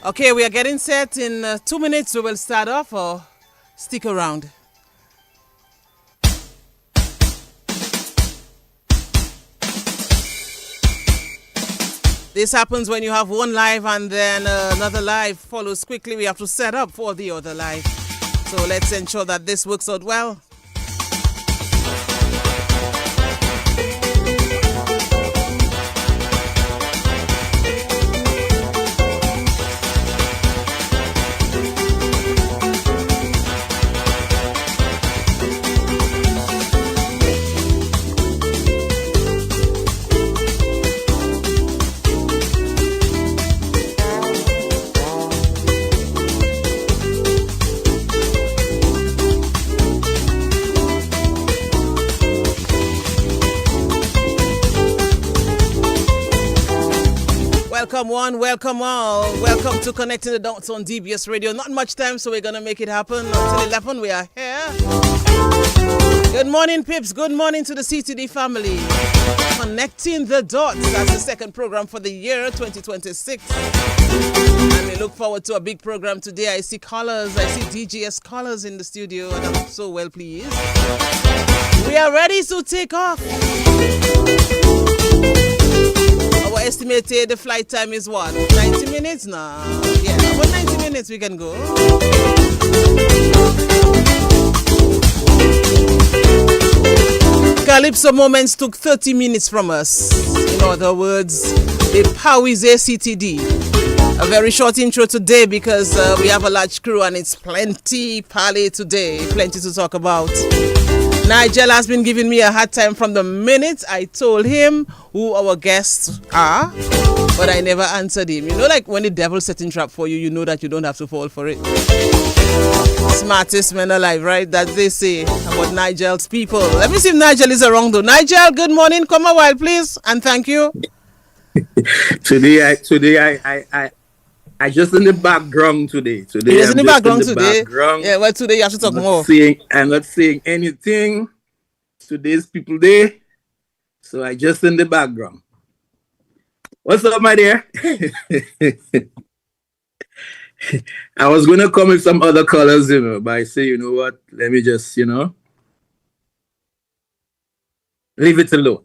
Okay, we are getting set. In 2 minutes we will start off, or stick around. This happens when you have one live and then another live follows quickly. We have to set up for the other live. So let's ensure that this works out well. Welcome one, welcome all. Welcome to Connecting the Dots on DBS Radio. Not much time, so we're going to make it happen. Until 11, we are here. Good morning, Pips. Good morning to the CTD family. Connecting the Dots. That's the second program for the year 2026. And we look forward to a big program today. I see callers. I see DGS callers in the studio, and I'm so well pleased. We are ready to take off. Our estimated flight time is what? 90 minutes now? Yeah, about 90 minutes we can go. Calypso Moments took 30 minutes from us. In other words, the Powys ACTD. A very short intro today because we have a large crew and it's plenty pally today. Plenty to talk about. Nigel has been giving me a hard time from the minute I told him who our guests are, but I never answered him. You know, like when the devil setting trap for you, you know that you don't have to fall for it. Smartest men alive, right? That they say about Nigel's people. Let me see if Nigel is around though. Nigel, good morning. Come a while, please, and thank you. I just in the background today. Today, I'm in the background today. Yeah, well, today you have to talk more. I'm not saying anything. Today's people day, so I just in the background. What's up, my dear? I was gonna come with some other colors, but I say, you know what? Let me just, leave it alone.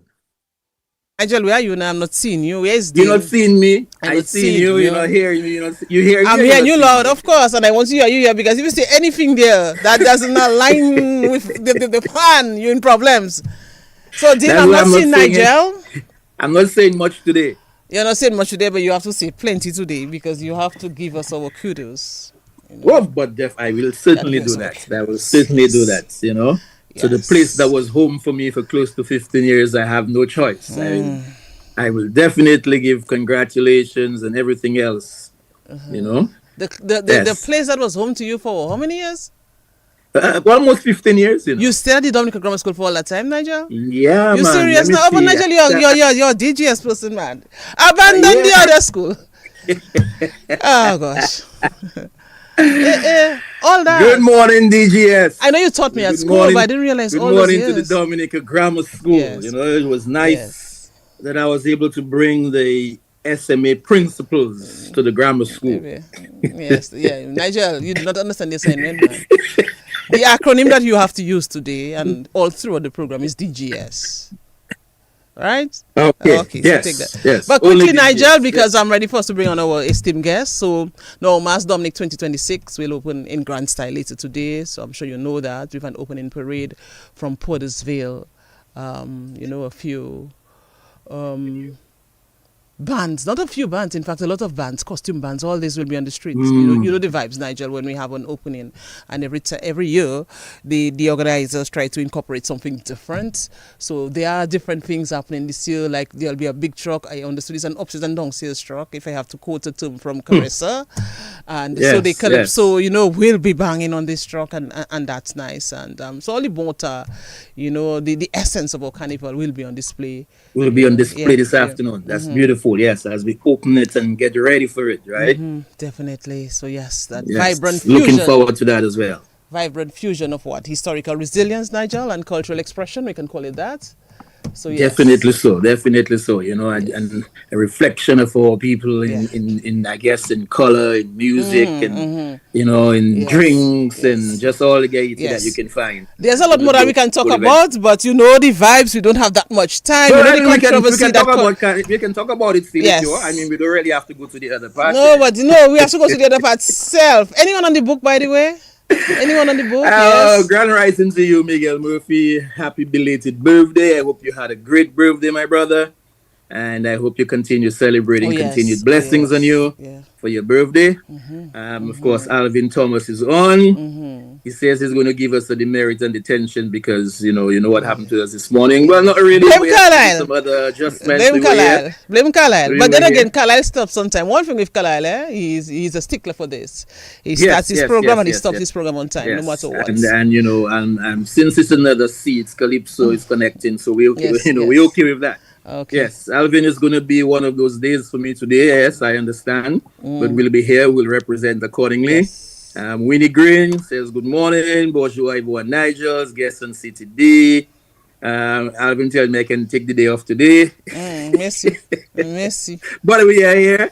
Nigel, where are you now? I'm not seeing you. Where is Dean? You're not seeing me. I see you. You're not hearing me. You hear me. I'm hearing you loud, of course, and I want to hear you here because if you say anything there that doesn't align with the plan, you're in problems. So, Dean, I'm not seeing Nigel. I'm not saying much today. You're not saying much today, but you have to say plenty today because you have to give us our kudos. Well, but Jeff, I will certainly do that. I will certainly do that, So the place that was home for me for close to 15 years, I have no choice. I will definitely give congratulations and everything else, The place that was home to you for how many years? Almost 15 years, You stayed at the Dominican Grammar School for all that time, Nigel? Yeah, you man. You serious now? But Nigel, you're a DGS person, man. Abandon the other school. Oh, gosh. All that. Good morning, DGS. I know you taught me at school, but I didn't realize all those years. Good morning to the Dominican Grammar School. Yes. It was nice that I was able to bring the SMA principles to the grammar school. Yes, yeah. Nigel, you do not understand the assignment, man. The acronym that you have to use today and all throughout the program is DGS. Right? Okay. Yes. So take that. Yes. But quickly, Nigel, because I'm ready for us to bring on our esteemed guest. So, now Mass Dominic 2026 will open in grand style later today. So, I'm sure you know that. We have an opening parade from Portersville. A few bands, not a few bands, in fact, a lot of bands, costume bands, all this will be on the streets. You know the vibes, Nigel, when we have an opening. And every year, the organizers try to incorporate something different. So there are different things happening this year, like there'll be a big truck. I understood it's an upstairs and downstairs truck, if I have to quote a term from Carissa. And so they calypso, we'll be banging on this truck, and that's nice. And so all about, the essence of our carnival will be on display. Will be on display this afternoon. That's beautiful. Yes, as we open it and get ready for it, right? Definitely. So yes, vibrant fusion. Looking forward to that as well. Vibrant fusion of what? Historical resilience, Nigel, and cultural expression. We can call it that. So yes. Definitely so. You know, and a reflection of all people in I guess in color, in music, and you know, in drinks, and just all the gaiety that you can find. There's a lot more that we can talk about, but you know the vibes. We don't have that much time. So you know the controversy we can talk about it still if you want. I mean, we don't really have to go to the other part. No, but we have to go to the other part self. Anyone on the book, by the way? Anyone on the book? Yes. Grand rising to you, Miguel Murphy. Happy belated birthday. I hope you had a great birthday, my brother. And I hope you continue celebrating continued blessings on you for your birthday. Of course, Alvin Thomas is on. He says he's going to give us the demerit and detention because, you know what happened to us this morning. Well, not really. Blame Carlisle. Some other adjustments. Blame Carlisle. But then again, Carlisle stops sometime. One thing with Carlisle, he's a stickler for this. He starts his program and he stops his program on time, no matter what. And you know, and since it's another seat, Calypso is connecting, so we're okay with that. Okay. Yes, Alvin is going to be one of those days for me today. Yes, I understand. But we'll be here. We'll represent accordingly. Winnie Green says good morning. Bonjour, Ivona, Nigel, guest on CTD. Alvin tells me I can take the day off today. Merci. But we are here.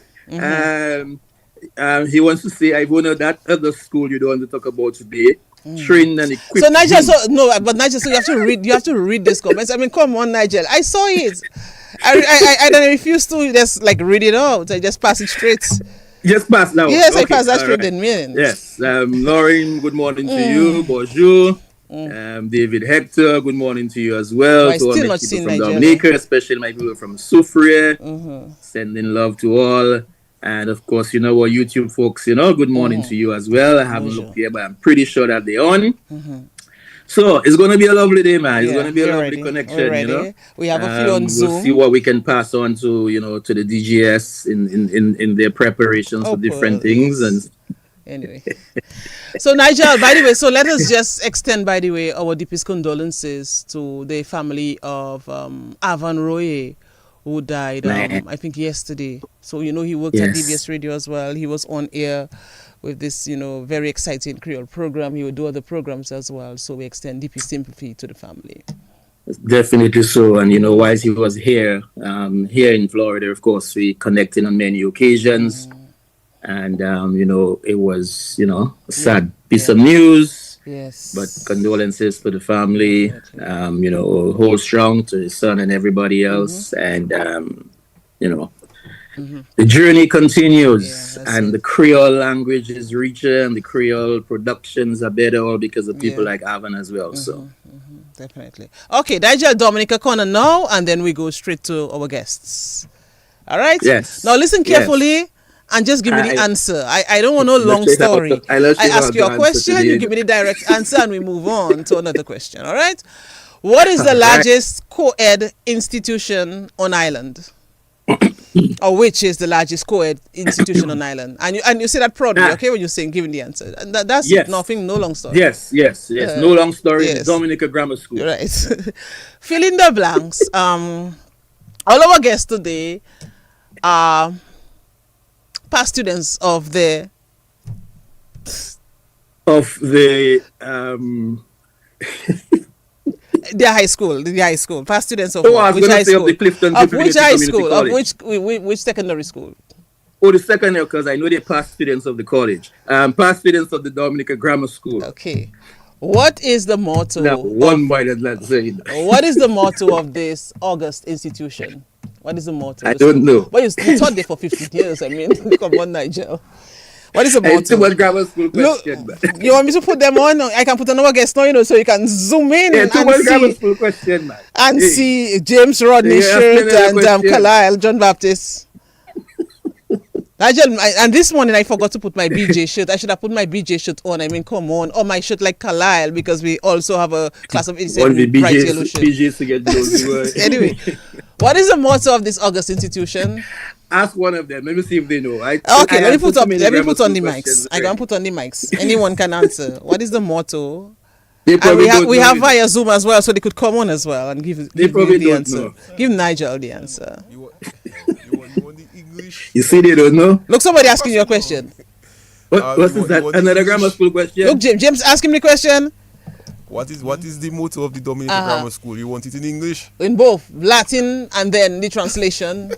He wants to say, Ivona, that other school you don't want to talk about today. Trained and equipped. So Nigel, Nigel, so you have to read these comments. I mean, come on, Nigel. I saw it. I don't refuse to just like read it out. I just pass it straight. Just pass now. Yes, okay, I pass that straight in minutes. Yes. Lauren, good morning to you. Bonjour. David Hector, good morning to you as well. To all my people from Dominica, especially my people from Soufriere. Sending love to all. And of course, you know what, YouTube folks, good morning to you as well. I haven't looked here, but I'm pretty sure that they're on. So it's going to be a lovely day, man. It's going to be a lovely connection, We have a few on Zoom. We'll see what we can pass on to, to the DGS in their preparations for different things. And anyway. So Nigel, by the way, so let us just extend, by the way, our deepest condolences to the family of Avan Roye, who died, I think, yesterday. So, he worked at DBS Radio as well. He was on air with this, very exciting Creole program. He would do other programs as well. So we extend deep sympathy to the family. Definitely so. And, whilst he was here in Florida, of course, we connected on many occasions. And, it was, a sad piece of news. Yes. But condolences to the family, hold strong to his son and everybody else. And, the journey continues, and the Creole language is richer and the Creole productions are better, all because of people like Avan as well. So definitely. Okay, Nigel Dominica Corner now, and then we go straight to our guests. All right? Yes. Now listen carefully. And just give me the answer. I don't want no long story. I ask you a question, you give me the direct answer, and we move on to another question. All right? What is the largest co-ed institution on island? Or which is the largest co-ed institution on island? And you say that proudly, okay, when you're saying giving the answer. And that's nothing, no long story. Yes. No long story. Dominica Grammar School. Right. Fill in the blanks. All our guests today are past students of the their high school, past students of which high school, which secondary school? The secondary, because I know they're past students of the college, past students of the Dominica Grammar School. Okay, what is the motto? What is the motto of this August institution? What is the motto? I don't know. Well, you taught there for 15 years. I mean, come on, Nigel. What is the motto? Too much grammar school question. Look, you want me to put them on? I can put another guest now, so you can zoom in and see. Grammar school question, man. And see James Rodney shirt and Carlisle, John Baptist. Nigel, and this morning I forgot to put my BJ shirt. I should have put my BJ shirt on. I mean, come on. Or my shirt like Carlisle, because we also have a class of 87 bright yellow shirt. BJs to get those. Anyway, what is the motto of this August institution? Ask one of them. Let me see if they know. Okay, let me put on the mics. I can put on the mics. Anyone can answer. What is the motto? And we have via Zoom as well, so they could come on as well and give the answer. Know. Give Nigel the answer. You want the English? You see, they don't know. Look, somebody asking you a question. What is that? Another grammar school question? Look, James, ask him the question. What is the motto of the Dominican Grammar School? You want it in English? In both Latin and then the translation.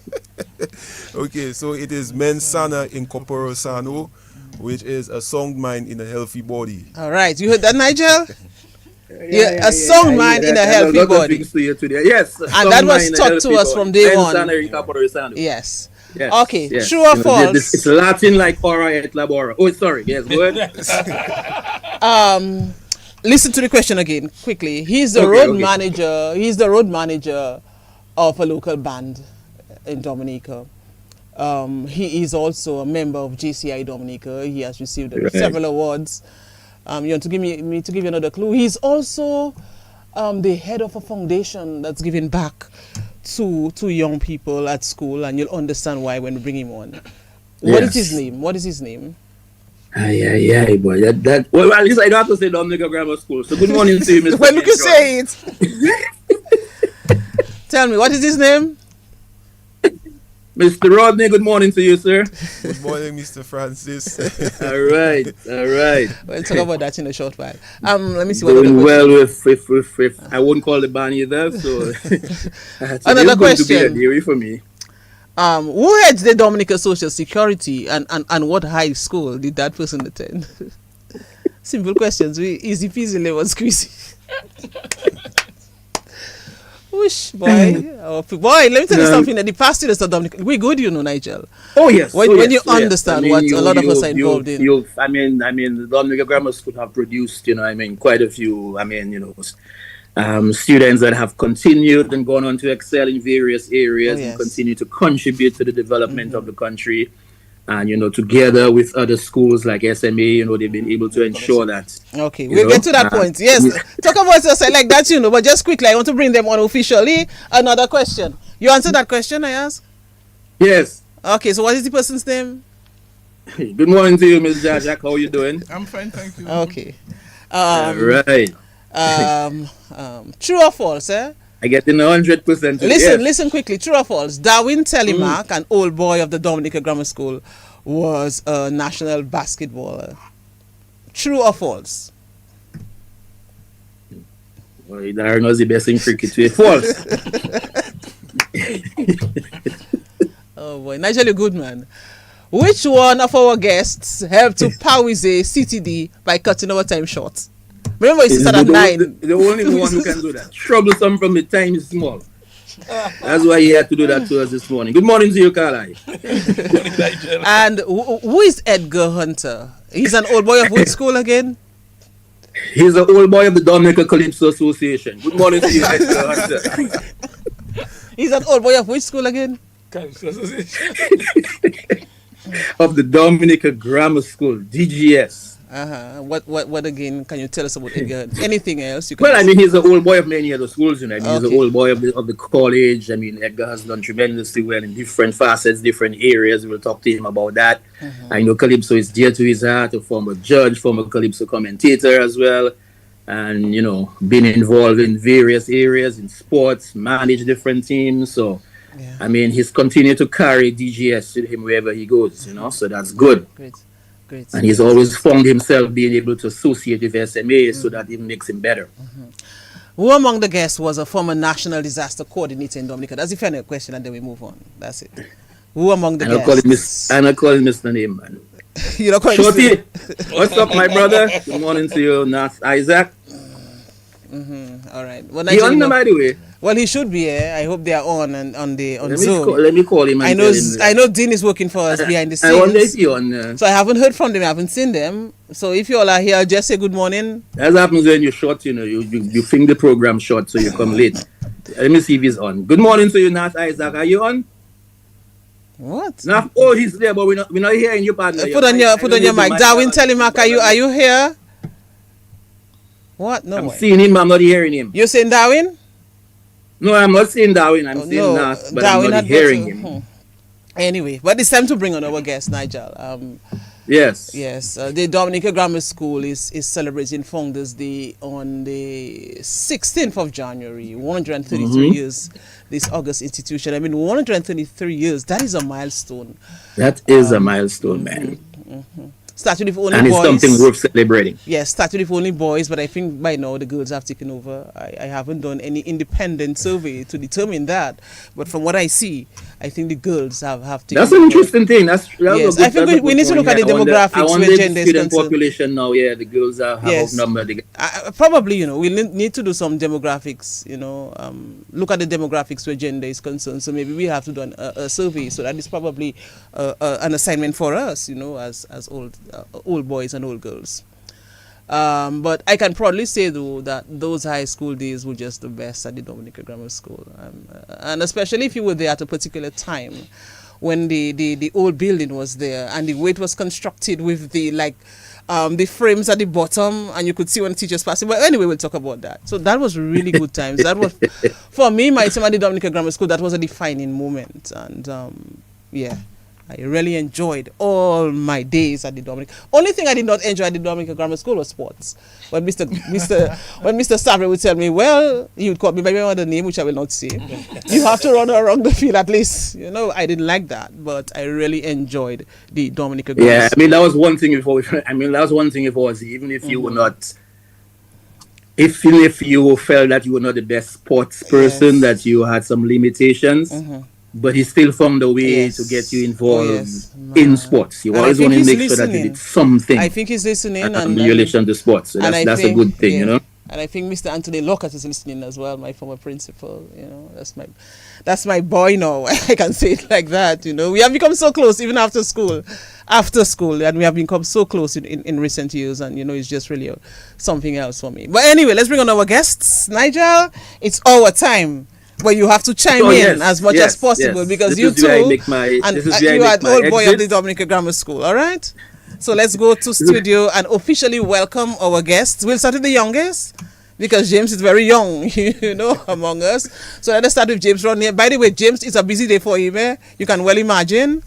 Okay, so it is mens sana in corpore sano, which is a sound mind in a healthy body. All right, you heard that, Nigel? Yeah, a sound mind in a healthy body. Yes, and that was taught to us from day one. Yes. Yes. Okay, yes. True or false? It's Latin like ora et labora. Oh, sorry. Yes, go ahead. Listen to the question again quickly. He's the road manager. He's the road manager of a local band in Dominica. He is also a member of JCI Dominica. He has received several awards. You want to give me to give you another clue? He's also the head of a foundation that's giving back to young people at school, and you'll understand why when we bring him on. What is his name? What is his name? Yeah, boy. Well, at least I don't have to say Dominica Grammar School. So good morning to you, Mr. Well, you can say it. Tell me, what is his name? Mr. Rodney, good morning to you, sir. Good morning, Mr. Francis. All right. We'll talk about that in a short while. Let me see what doing well with I wouldn't call the band either, so another question. To be a dairy for me. Who heads the Dominica Social Security and what high school did that person attend? Simple questions. Easy peasy, lemon squeezy. Whoosh, boy. Boy, let me tell you something. The past students of Dominica, we good, you know, Nigel. Oh, yes. When you understand what a lot of us are involved in. I mean, the Dominica Grammar School have produced, quite a few, students that have continued and gone on to excel in various areas and continue to contribute to the development of the country. And, together with other schools like SMA, they've been able to ensure that. Okay, we'll get to that point. Yes, talk about yourself like that, but just quickly, I want to bring them on officially. Another question. You answered that question I asked? Yes. Okay, so what is the person's name? Good morning to you, Ms. Jack. How are you doing? I'm fine, thank you. Okay. All right. True or false, eh? I get in 100%. Listen quickly. True or false? Darwin Telemark, an old boy of the Dominica Grammar School, was a national basketballer. True or false? Well, Darren was the best in cricket. False. Oh boy, Nigel, a good man. Which one of our guests helped to Powise CTD by cutting our time short? Remember, it's at 9. The only one who can do that. Troublesome from the time is small. That's why he had to do that to us this morning. Good morning to you, Carly. Good morning, Nigel. And who is Edgar Hunter? He's an old boy of which school again? He's an old boy of the Dominica Calypso Association. Good morning to you, Edgar Hunter. He's an old boy of which school again? Calypso Association. Of the Dominica Grammar School, DGS. What again can you tell us about Edgar? Anything else you can Well, he's an old boy of many other schools, He's an old boy of the college. Edgar has done tremendously well in different facets, different areas. We'll talk to him about that. I know Calypso is dear to his heart, a former judge, former Calypso commentator as well. And, been involved in various areas in sports, managed different teams. So, he's continued to carry DGS with him wherever he goes, so that's good. Great. And he's always found himself being able to associate with SMA, so that it makes him better. Who among the guests was a former national disaster coordinator in Dominica? That's the final question, and then we move on. That's it. Who among the guests? I'm not calling Mr. Name, man. You're not calling Shorty, what's up, my brother? Good morning to you, Nath Isaac. All right. Well, he on, by the way. Well, he should be here. I hope they are on Zoom. Let me call him. I know Dean is working for us behind the scenes. I wonder if he on. So I haven't heard from them. I haven't seen them. So if you all are here, just say good morning. That happens when you're short. You think the program short, so you come late. Let me see if he's on. Good morning to you, Nath Isaac. Are you on? What? Nath, he's there, but we're not hearing you, partner. Put on your mic. Darwin Telemark, are you here? What? No. I'm seeing him. I'm not hearing him. You're saying Darwin? No, I'm not saying Darwin. I'm saying Nath, but Darwin, I'm not hearing him. Anyway, but it's time to bring on our guest, Nigel. Yes. The Dominica Grammar School is celebrating Founders Day on the 16th of January. 133 years, this August institution. 133 years. That is a milestone. That is a milestone, man. started with only and it's boys. something worth celebrating. Yes, started with only boys, but I think by now the girls have taken over. I haven't done any independent survey to determine that, but from what I see, I think the girls have taken That's over. an interesting thing. Yes, I think we need to look at the demographics where where the gender is student concerned. population now, the girls have outnumbered. Probably, we need to do some demographics, look at the demographics where gender is concerned. So maybe we have to do a survey. So that is probably an assignment for us, as old boys and old girls. But I can proudly say, though, that those high school days were just the best at the Dominica Grammar School. And especially if you were there at a particular time when the old building was there and the way it was constructed with the frames at the bottom, and you could see when teachers passing. But anyway, we'll talk about that. So that was really good times. That was, for me, my time at the Dominica Grammar School, that was a defining moment. And I really enjoyed all my days at the Dominica. Only thing I did not enjoy at the Dominica Grammar School was sports. When Mr. Savre would tell me, well, he would call me by my other name, which I will not say. You have to run around the field at least. I didn't like that, but I really enjoyed the Dominica Grammar School. That was one thing before. That was one thing it was, even if you were not, if you felt that you were not the best sports person, that you had some limitations. But he still found a way to get you involved in sports. You always want to make sure that you did something. I think he's listening. In relation to sports. So that's a good thing, And I think Mr. Anthony Lockhart is listening as well, my former principal. That's my boy now. I can say it like that, We have become so close even after school. And we have become so close in recent years. And, it's just really something else for me. But anyway, let's bring on our guests. Nigel, it's our time. But you have to chime in as much as possible because you too, and you are the old boy of the Dominica Grammar School, all right? So let's go to studio and officially welcome our guests. We'll start with the youngest because James is very young, among us. So let us start with James Rodney. By the way, James, it's a busy day for him, You can well imagine.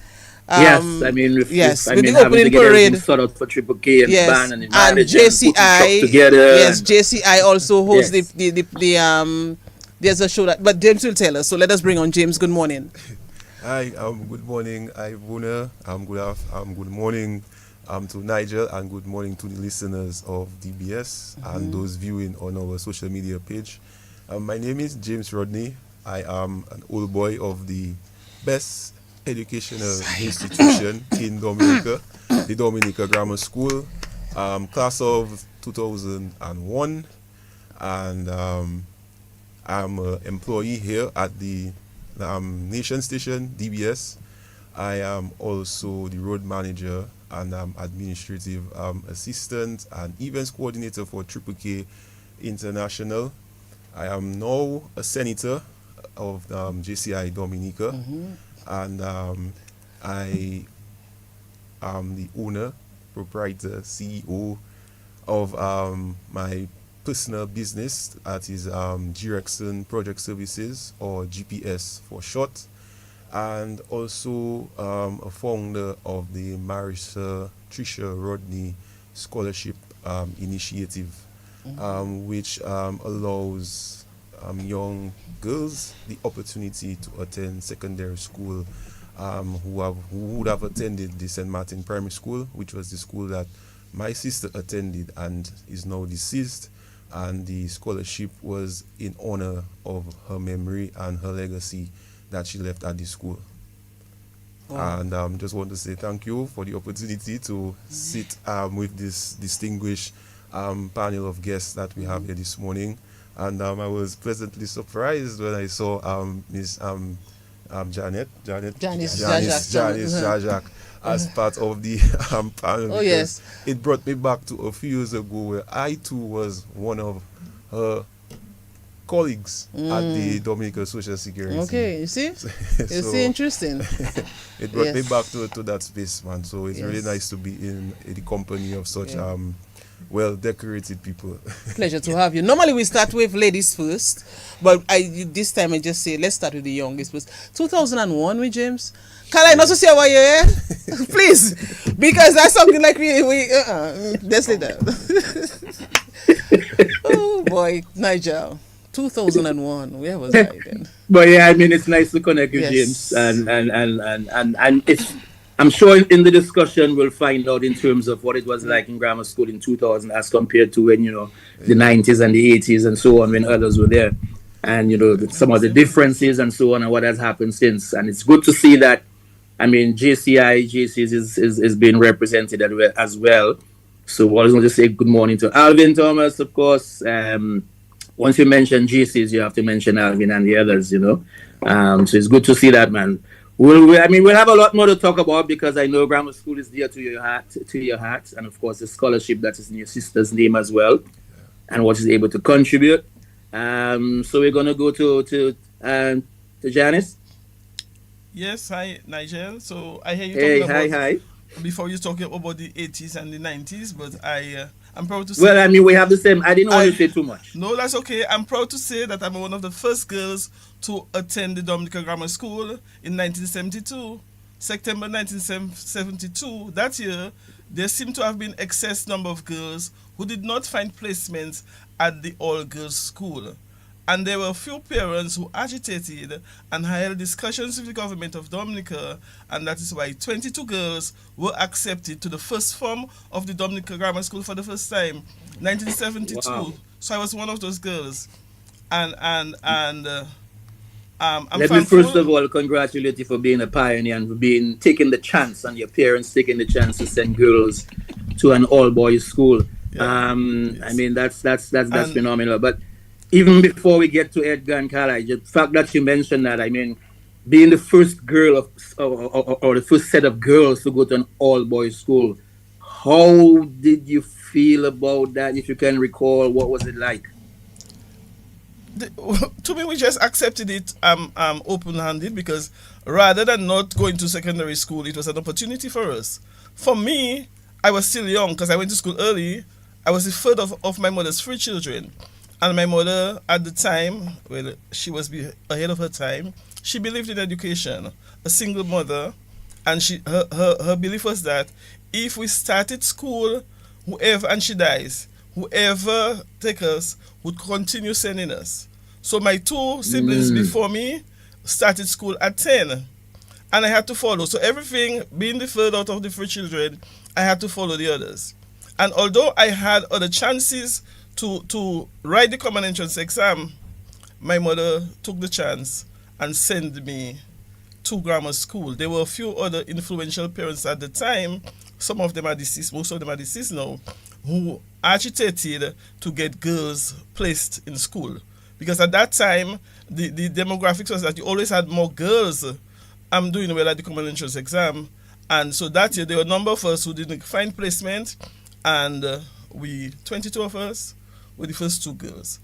With the opening parade, sort out for Triple K and band and JCI. Together. Yes, JCI also hosts the there's a show but James will tell us. So let us bring on James. Good morning. Hi, good morning, Ivona. Good morning to Nigel, and good morning to the listeners of DBS and those viewing on our social media page. My name is James Rodney. I am an old boy of the best educational institution in Dominica, the Dominica Grammar School, class of 2001, and I'm an employee here at the Nation Station, DBS. I am also the road manager and administrative assistant and events coordinator for Triple K International. I am now a senator of JCI Dominica, and I am the owner, proprietor, CEO of my personal business, that is G-Rexon Project Services, or GPS for short, and also a founder of the Marissa Tricia Rodney Scholarship Initiative, which allows young girls the opportunity to attend secondary school who would have attended the St. Martin Primary School, which was the school that my sister attended and is now deceased. And the scholarship was in honor of her memory and her legacy that she left at the school. Wow. And just want to say thank you for the opportunity to sit with this distinguished panel of guests that we have here this morning. And I was pleasantly surprised when I saw Miss Janice Jajak as part of the panel. Oh, yes. It brought me back to a few years ago where I too was one of her colleagues at the Dominica Social Security. Okay, you see? Interesting. It brought me back to that space, man. So it's really nice to be in the company of such well-decorated people. Pleasure to have you. Normally we start with ladies first, but this time I just say let's start with the youngest first. 2001 with James. Can I not say what you please, because that's something like we let's say that. Oh boy, Nigel. 2001. Where was I then? But it's nice to connect with James, and I'm sure in the discussion we'll find out in terms of what it was like in grammar school in 2000 as compared to when, the 90s and the 80s and so on, when others were there. And, some of the differences and so on and what has happened since. And it's good to see that, I mean, JCs is being represented as well. So I was going to say good morning to Alvin Thomas, of course. Once you mention GCs, you have to mention Alvin and the others, So it's good to see that, man. We'll have a lot more to talk about because I know grammar school is dear to your heart, and of course the scholarship that is in your sister's name as well, and what she's able to contribute. So we're gonna go to Janice. Yes, hi Nigel. So I hear you Hey, talking about hi. before you talking about the 80s and the 90s, but I'm proud to say. Well, I mean, we have the same. I didn't want to say too much. No, that's okay. I'm proud to say that I'm one of the first girls to attend the Dominica Grammar School in 1972. September 1972, that year, there seemed to have been excess number of girls who did not find placements at the all-girls school. And there were a few parents who agitated and held discussions with the government of Dominica, and that is why 22 girls were accepted to the first form of the Dominica Grammar School for the first time, 1972. Wow. So I was one of those girls. I'm Let me first of all congratulate you for being a pioneer and for taking the chance, and your parents taking the chance to send girls to an all-boys school. Yeah. Yes. I mean, that's phenomenal. But even before we get to Edgar and Carla, the fact that you mentioned that, I mean, being the first girl or the first set of girls to go to an all-boys school, how did you feel about that? If you can recall, what was it like? To me, we just accepted it open-handed, because rather than not going to secondary school, it was an opportunity for us. For me, I was still young because I went to school early. I was the third of my mother's 3 children. And my mother, at the time, well, she was ahead of her time. She believed in education, a single mother, and her belief was that if we started school, and she dies, whoever take us would continue sending us. So my 2 siblings before me started school at 10, and I had to follow. So everything, being the third out of the 3 children, I had to follow the others. And although I had other chances to write the common entrance exam, my mother took the chance and sent me to grammar school. There were a few other influential parents at the time. Some of them are deceased, most of them are deceased now, who agitated to get girls placed in school. Because at that time, the demographics was that you always had more girls doing well at the common entrance exam. And so that year, there were a number of us who didn't find placement, and 22 of us were the first 2 girls.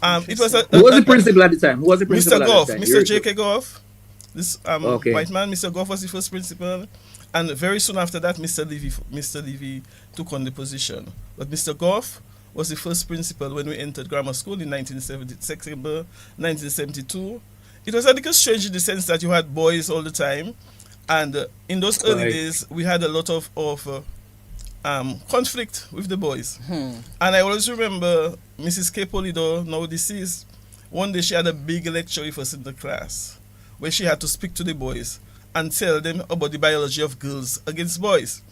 It was Who was the principal at the time? Who was the principal Mr. Goff, at the time? Mr. J.K. Goff. This Okay. white man, Mr. Goff, was the first principal, and very soon after that, Mr. Levy took on the position. But Mr. Goff was the first principal when we entered grammar school in September 1972. It was a little strange in the sense that you had boys all the time, and in those early days, we had a lot of conflict with the boys. And I always remember Mrs. K. Polido, now deceased, one day she had a big lecture with us in the class where she had to speak to the boys and tell them about the biology of girls against boys,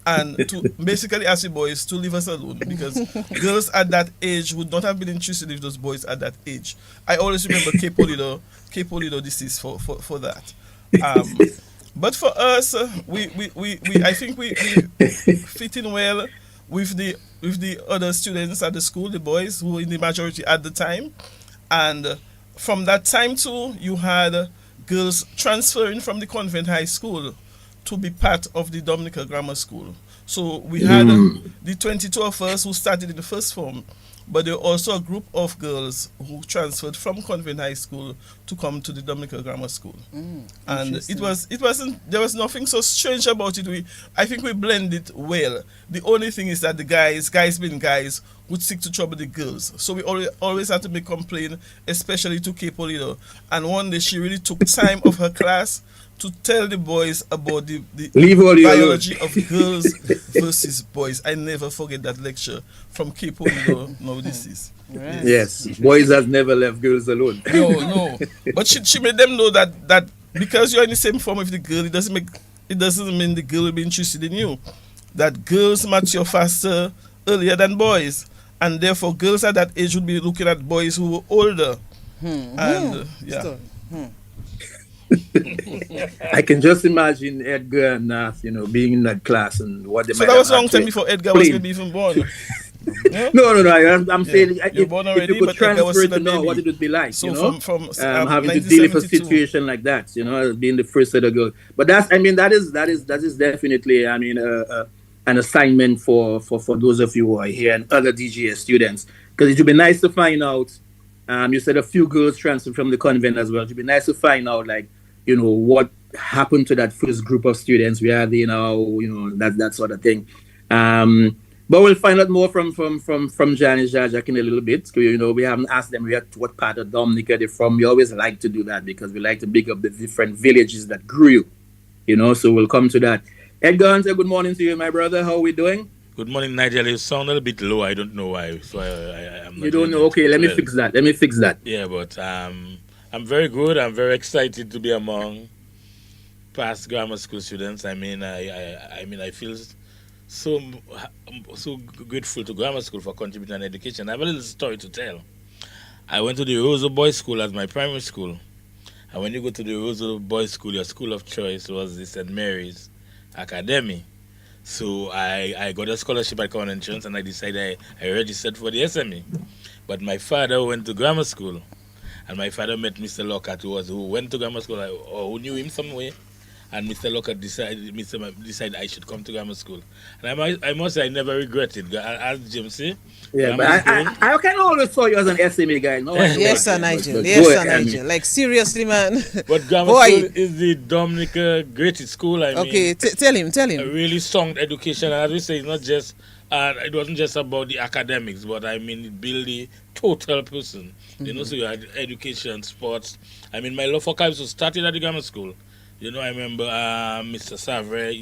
and to basically ask the boys to leave us alone, because girls at that age would not have been interested with those boys at that age. I always remember K. Polido deceased for that. But for us, I think we fit in well with the other students at the school, the boys who were in the majority at the time. And from that time too, you had girls transferring from the convent high school to be part of the Dominica Grammar School. So we had the 22 of us who started in the first form, but there were also a group of girls who transferred from convent high school to come to the Dominica Grammar School. And there was nothing so strange about it. I think we blended well. The only thing is that the guys being guys, would seek to trouble the girls. So we always had to make complaint, especially to K. Polido. And one day she really took time of her class to tell the boys about the biology of girls versus boys. I never forget that lecture from K. Polido. No, this is. Yes, boys have never left girls alone. No. But she made them know that because you're in the same form with the girl, it doesn't make it doesn't mean the girl will be interested in you. That girls mature faster earlier than boys, and therefore girls at that age would be looking at boys who were older. And yeah. I can just imagine Edgar and Nath, being in that class and what they So might that have was a long time actually before Edgar was played. maybe even born. Yeah? No. I'm saying You're if, born if already, you could but Edgar was transfer it still to a know baby. what it would be like, So from having to deal with a 1972. situation like that, being the first set of girls. But that is definitely, an assignment for those of you who are here and other DGS students, because it would be nice to find out. You said a few girls transferred from the convent as well. It would be nice to find out, what happened to that first group of students. Where are they now? That sort of thing. But we'll find out more from Janice Jajak in a little bit. We haven't asked them yet what part of Dominica they're from. We always like to do that because we like to big up the different villages that grew. So we'll come to that. Edgar, good morning to you, my brother. How are we doing? Good morning, Nigel. You sound a little bit low. I don't know why. So I'm not. You don't know? Okay, let me fix that. Yeah, but I'm very good. I'm very excited to be among past grammar school students. I feel so grateful to grammar school for contributing an education. I have a little story to tell. I went to the Roseau Boys School as my primary school. And when you go to the Roseau Boys School, your school of choice was the St. Mary's Academy. So I got a scholarship at Conventions and I decided I registered for the SME. But my father went to grammar school. And my father met Mr. Lockhart, who went to grammar school, or who knew him some way. And Mr. Lockhart decided I should come to grammar school. And I must say I never regretted. As Jim said. Yeah, but I can always saw you as an SME guy. No, Yes, sir, Nigel. Yes, sir, Nigel. Like, seriously, man. But grammar school is the Dominica greatest school. Okay, tell him. A really strong education. And as we say, it's not just, it wasn't just about the academics, but it built the total person. So you had education, sports. My love for calypso started at the grammar school. I remember Mr. Savre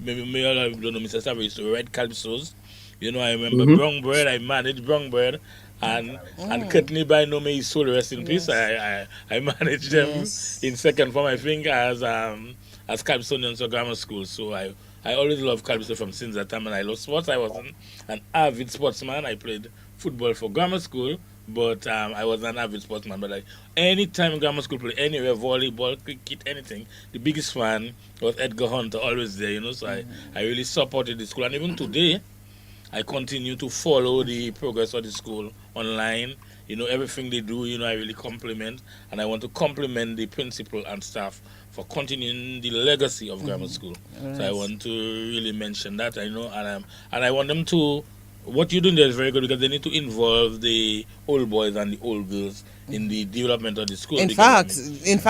maybe all of you don't know, Mr. Savre used to write calypsos. I remember Brown Bread. I managed Brown Bread, and Courtney by no means soul rest in peace. I managed them in second form, I think, as calypsonians of grammar school. So I always loved calypso from since that time, and I loved sports. I wasn't an avid sportsman. I played football for grammar school, but I was an avid sportsman. But any time in grammar school, play anywhere, volleyball, cricket, anything, the biggest fan was Edgar Hunter, always there. So I really supported the school, and even today, I continue to follow the progress of the school online. Everything they do, I really compliment, and I want to compliment the principal and staff for continuing the legacy of grammar school. Right. So I want to really mention that. And I want them to. What you're doing there is very good because they need to involve the old boys and the old girls in the development of the school. In fact,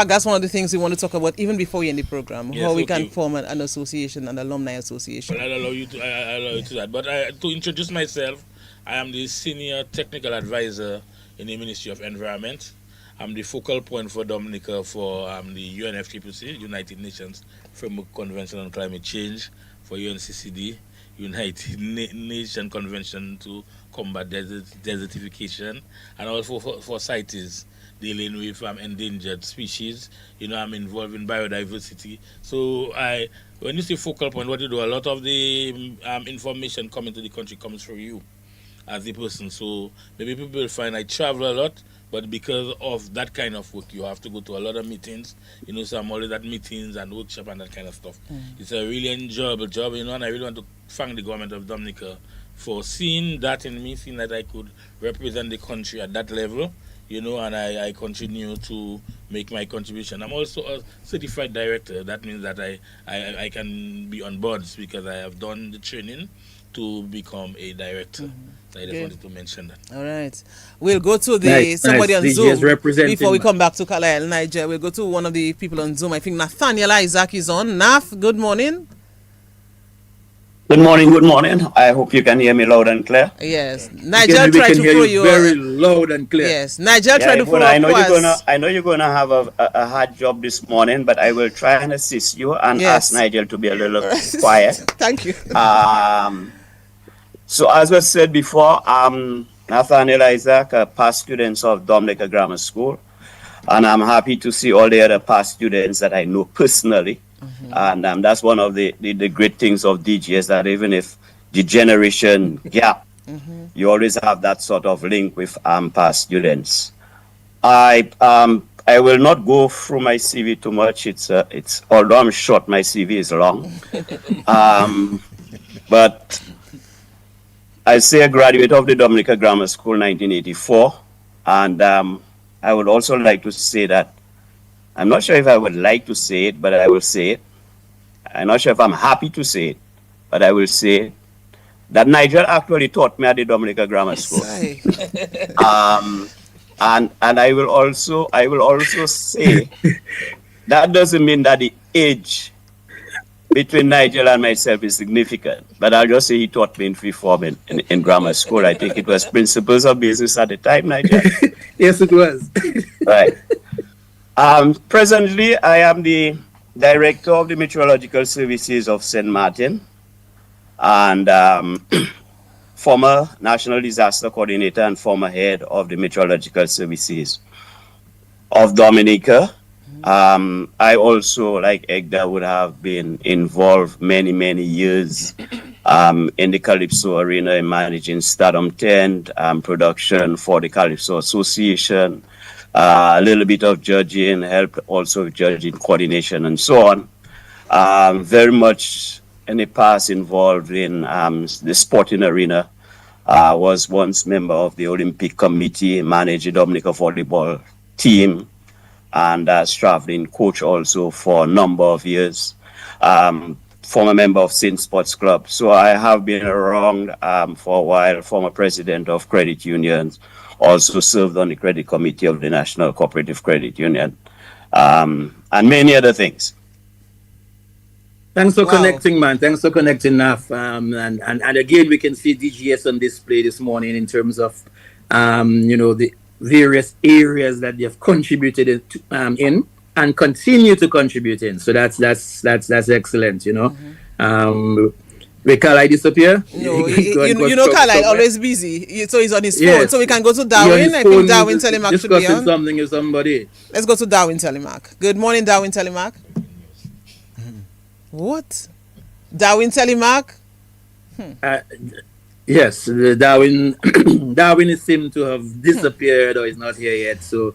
that's one of the things we want to talk about even before we end the program. Yes, how we can form an association, an alumni association. Well, I'll allow you to that. But to introduce myself, I am the senior technical advisor in the Ministry of Environment. I'm the focal point for Dominica for the UNFCCC, United Nations Framework Convention on Climate Change, for UNCCD, United Nations Convention to Combat Desertification, and also for CITES, dealing with endangered species. I'm involved in biodiversity. So when you say focal point, what you do, a lot of the information coming to the country comes from you as the person. So maybe people will find I travel a lot, but because of that kind of work, you have to go to a lot of meetings. So I'm always at meetings and workshops and that kind of stuff. It's a really enjoyable job, and I really want to thank the government of Dominica for seeing that in me, seeing that I could represent the country at that level, and I continue to make my contribution. I'm also a certified director. That means that I can be on boards because I have done the training to become a director. So I just wanted to mention that. All right. We'll go to somebody on Zoom before we come back to Carlisle, Niger. We'll go to one of the people on Zoom. I think Nathaniel Isaac is on. Naf, good morning. Good morning. I hope you can hear me loud and clear. Yes. Nigel tried to throw you very loud and clear. Yes. Nigel tried to follow up. I know you're gonna have a hard job this morning, but I will try and assist you and ask Nigel to be a little quiet. Thank you. So as was said before, I'm Nathaniel Isaac, a past student of Dominica Grammar School, and I'm happy to see all the other past students that I know personally And that's one of the great things of DGS, that even if the generation gap, you always have that sort of link with past students. I will not go through my CV too much. It's although I'm short, my CV is long. But I say a graduate of the Dominica Grammar School 1984, and I would also like to say that I'm not sure if I would like to say it, but I will say it. I'm not sure if I'm happy to say it, but I will say it, that Nigel actually taught me at the Dominica Grammar School. And I will also say that doesn't mean that the age between Nigel and myself is significant, but I'll just say he taught me in free form in grammar school. I think it was Principles of Business at the time, Nigel. Yes, it was. Right. Presently, I am the Director of the Meteorological Services of St. Martin, and former National Disaster Coordinator and former head of the Meteorological Services of Dominica. I also, like Egda, would have been involved many, many years in the Calypso arena in managing Stardom Tent, production for the Calypso Association, a little bit of judging, helped also with judging coordination and so on. Very much in the past involved in the sporting arena. Was once member of the Olympic Committee, managed the Dominica volleyball team, and as traveling coach also for a number of years. Former member of St. Sports Club. So I have been around for a while, former president of credit unions, also served on the credit committee of the National Cooperative Credit Union, and many other things. Thanks for connecting, man. Thanks for connecting, Naf. And again, we can see DGS on display this morning in terms of, the various areas that they have contributed in and continue to contribute in. So that's excellent, Will Carlisle disappear? No, Carlisle always busy. So he's on his phone. Yes. So we can go to Darwin. I think Darwin Telemark should be on. Discussing something with somebody. Let's go to Darwin Telemark. Good morning, Darwin Telemark. What? Darwin Telemark? Yes, Darwin is seemed to have disappeared or is not here yet. So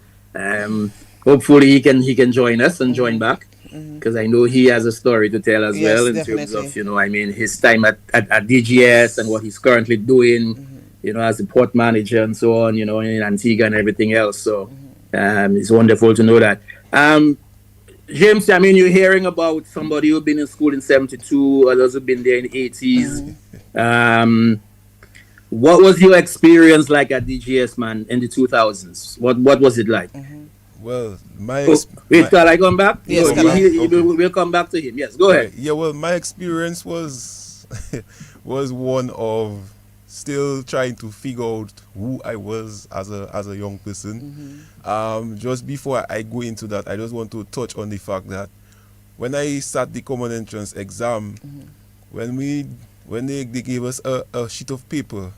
hopefully he can join us and join back, because I know he has a story to tell as well in terms of his time at DGS and what he's currently doing, as the port manager and so on, in Antigua and everything else. So it's wonderful to know that. James, you're hearing about somebody who's been in school in 72, others who've been there in the 80s. What was your experience like at DGS, man, in the 2000s? What was it like? Well, Carl, I come back? Yes, we'll come back to him. Yes, go ahead. Yeah, well, my experience was one of still trying to figure out who I was as a young person. Just before I go into that, I just want to touch on the fact that when I sat the common entrance exam, when they gave us a sheet of paper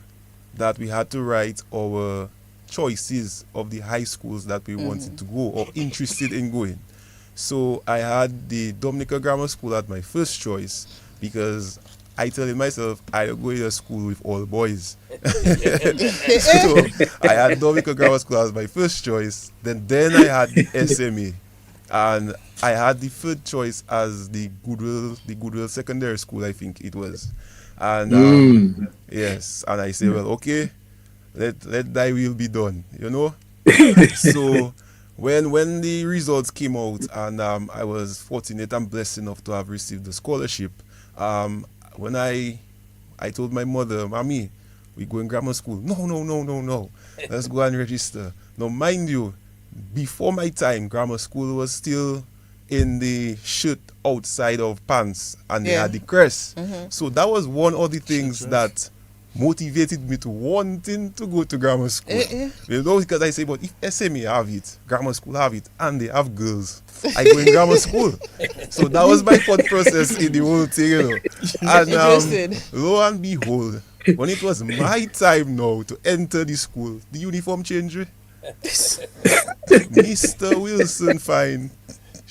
that we had to write our choices of the high schools that we wanted to go or interested in going. So I had the Dominica Grammar School as my first choice, because I tell myself I go to a school with all boys. So I had Dominica Grammar School as my first choice. Then I had the SME, and I had the third choice as the Goodwill Secondary School, I think it was. And yes, and I say, well, okay, let thy will be done, So when the results came out, and I was fortunate and blessed enough to have received the scholarship, when I told my mother, Mommy, we go in grammar school. No. Let's go and register. Now, mind you, before my time, grammar school was still in the shirt outside of pants, and they had the crest. So that was one of the things that motivated me to wanting to go to grammar school. Because I say, but if SME have it, grammar school have it, and they have girls, I go in grammar school. So that was my thought process in the whole thing, And lo and behold, when it was my time now to enter the school, the uniform changed. Mr. Wilson fine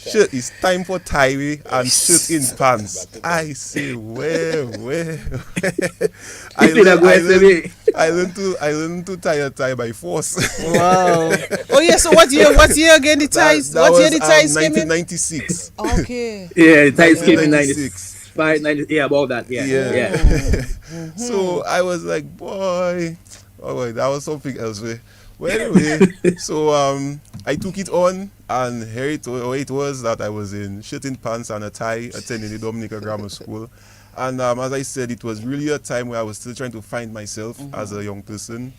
shirt. It's time for tie and shirt in pants. I say, where? I learned to tie a tie by force. Wow. Oh yeah. So what year again the ties? That What year was, the ties came in? 1996. Okay. Yeah, the ties came in 96. 95, 90, yeah, about that. Yeah. So I was like, boy, that was something else. Well, anyway, so I took it on, and here it was that I was in shirt and pants and a tie, attending the Dominica Grammar School. And as I said, it was really a time where I was still trying to find myself as a young person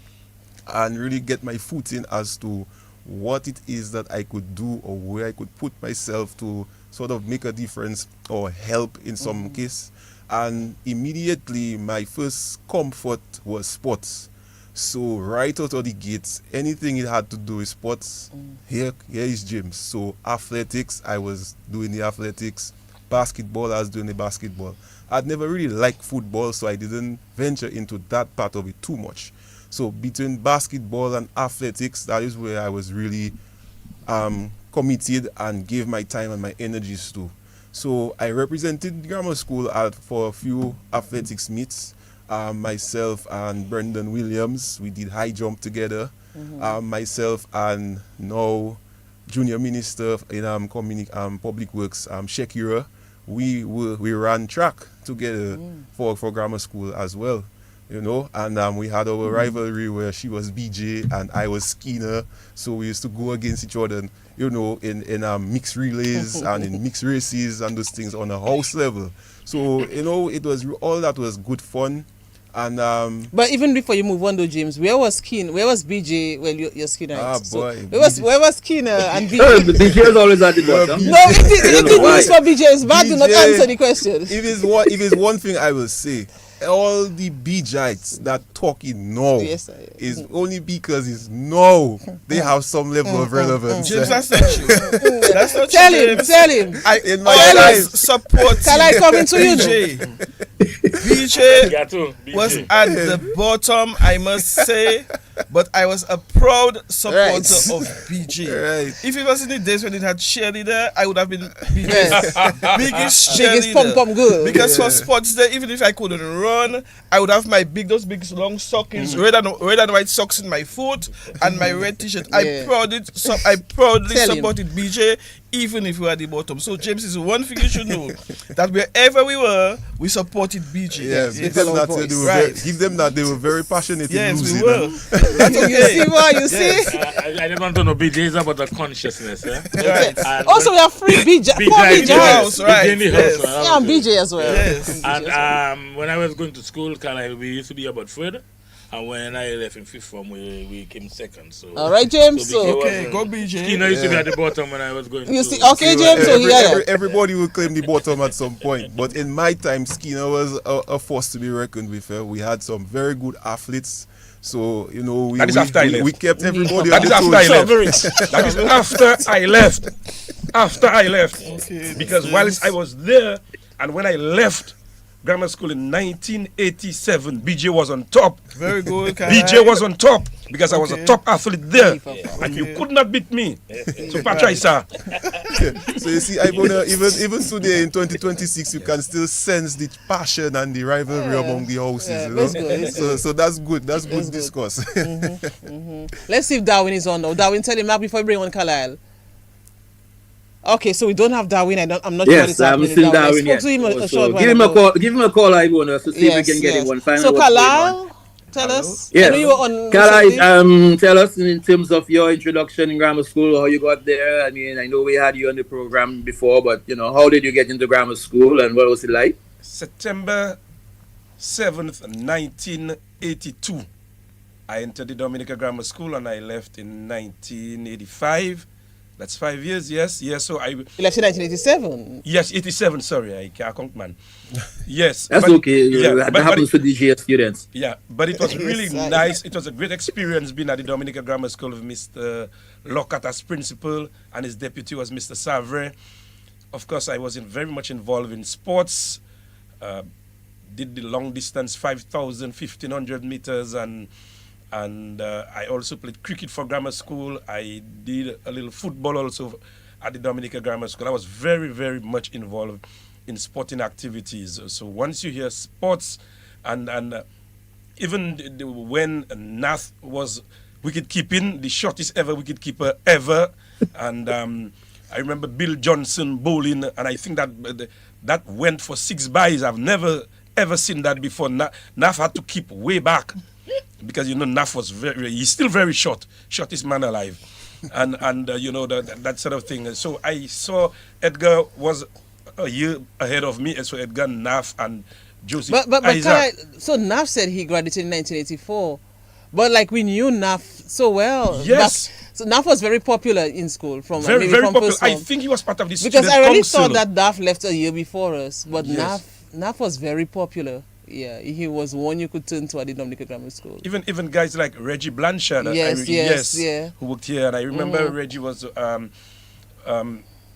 and really get my footing as to what it is that I could do or where I could put myself to sort of make a difference or help in some case. And immediately my first comfort was sports. So right out of the gates, anything it had to do with sports, here is James. So athletics, I was doing the athletics. Basketball, I was doing the basketball. I'd never really liked football, so I didn't venture into that part of it too much. So between basketball and athletics, that is where I was really committed and gave my time and my energies to. So I represented grammar school for a few athletics meets. Myself and Brendan Williams, we did high jump together. Myself and now junior minister in public works, Shekira, we ran track together for grammar school as well, you know. And we had our rivalry where she was BJ and I was Skinner, so we used to go against each other, you know, in mixed relays and in mixed races and those things on a house level. So, you know, it was all that was good fun. And but even before you move on though, James, where was BJ? Well, you're Skinner. Boy, where was Skinner and BJ? BJ is always at the bottom. No, if the news for BJ is bad, do not answer the question. If it's one thing I will say, all the BJites that talking now is only because it's no. They have some level of relevance. James, that's not true. That's not Tell true, him. James. Tell him. In my life, Support. Can I come into you? BJ. BJ was at the bottom, I must say, but I was a proud supporter of BJ. Right. If it was in the days when it had cheerleader, I would have been BJ's biggest cheerleader. Biggest pom-pom girl. Because for sports day, even if I couldn't run, I would have those big long stockings, red and white socks in my foot, and my red t-shirt. I proudly supported BJ, even if we were at the bottom. So James, is one thing you should know, that wherever we were, we supported BJ. Yes, give them that they were very passionate in losing. We were. That's okay. You see? I don't want to know BJ is about the consciousness. Right. And also, we have three BJ. Four BJ BJ house, right? BJ in the house, right? Yeah, and BJ as well. Yes. And when I was going to school, we used to be about third. And when I left in fifth form, we came second. So all right, James. So okay, go BJ. Skinner used to be at the bottom when I was going. You see, okay, James. So everybody will claim the bottom at some point. But in my time, Skinner was a force to be reckoned with. We had some very good athletes. So, you know, we kept everybody on the That is after I left. After I left. Okay, because whilst I was there, and when I left grammar school in 1987, BJ was on top. Very good. BJ was on top because I was a top athlete there. And you could not beat me. So, Patricia. So, you see, Ivona, even today in 2026, you can still sense the passion and the rivalry among the houses. You know? So, that's good. That's good discourse. Let's see if Darwin is on now. Darwin, tell him now before we bring on Carlisle. Okay, so we don't have Darwin. I'm not sure what is happening. Yes, I haven't seen Darwin yet. Give him a call, Ivona, to see if we can get him one. So, Carlisle, tell us. Yes. I know you were on. Carlisle, tell us in terms of your introduction in grammar school, how you got there. I mean, I know we had you on the program before, but, you know, how did you get into grammar school and what was it like? September 7th, 1982, I entered the Dominica Grammar School and I left in 1985. That's 5 years, yes. So I... You left in 1987? Yes, 87, sorry, I can't count, man. Yes. That's okay, that happens to DGS students. Yeah, but it was really nice. It was a great experience being at the Dominica Grammar School with Mr. Lockhart as principal, and his deputy was Mr. Savre. Of course, I was very much involved in sports, did the long distance 5,000, 1,500 meters, and I also played cricket for grammar school. I did a little football also at the Dominica Grammar School, I was very, very much involved in sporting activities. So once you hear sports, and even when Nath was wicket keeping, the shortest ever wicket keeper ever, and I remember Bill Johnson bowling, and I think that went for 6 byes. I've never ever seen that before. Naf had to keep way back because Naf was he's still very shortest man alive, and that sort of thing. So I saw Edgar was a year ahead of me, so Edgar, Naf, and Joseph Isaac. So Naf said he graduated in 1984, but like we knew Naf so well. Yes. So Naf was very popular in school very popular. I think he was part of the student because I really council. thought that Naf left a year before us, but Yes. Naf was very popular. Yeah, he was one you could turn to at the Dominica Grammar School. Even guys like Reggie Blanchard, who worked here, and I remember Reggie was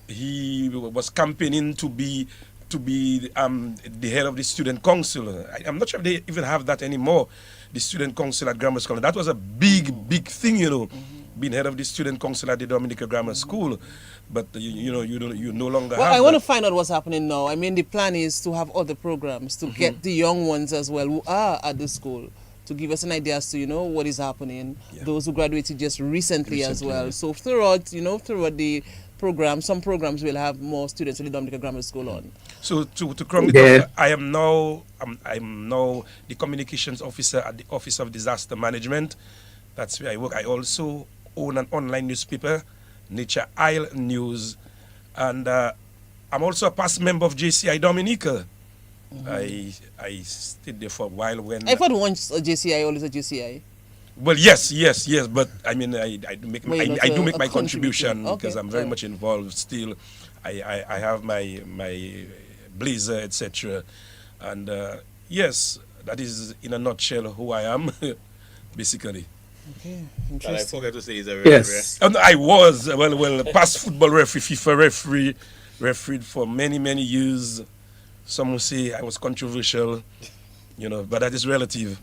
he was campaigning to be the head of the student council. I'm not sure if they even have that anymore, the student council at grammar school. That was a big thing, being head of the student council at the Dominica Grammar School. But you no longer have I want to that. find out what's happening now. I mean, the plan is to have other programs to get the young ones as well who are at the school to give us an idea as to what is happening. Yeah. Those who graduated just recently as well. Yeah. So throughout the program, some programs will have more students in the Dominica Grammar School on. So to cram it up, I'm now the communications officer at the Office of Disaster Management. That's where I work. I also own an online newspaper, Nature Isle News, and I'm also a past member of JCI Dominica. I stayed there for a while when I thought once a JCI, always a JCI. Well, yes, but I mean, I do make my contribution Okay. because I'm very much involved still. I have my blazer, etc. And yes, that is in a nutshell who I am, basically. Okay, And I interesting. forgot to say he's a referee. Yes. And I was past football referee, FIFA referee, refereed for many years. Some will say I was controversial, but that is relative,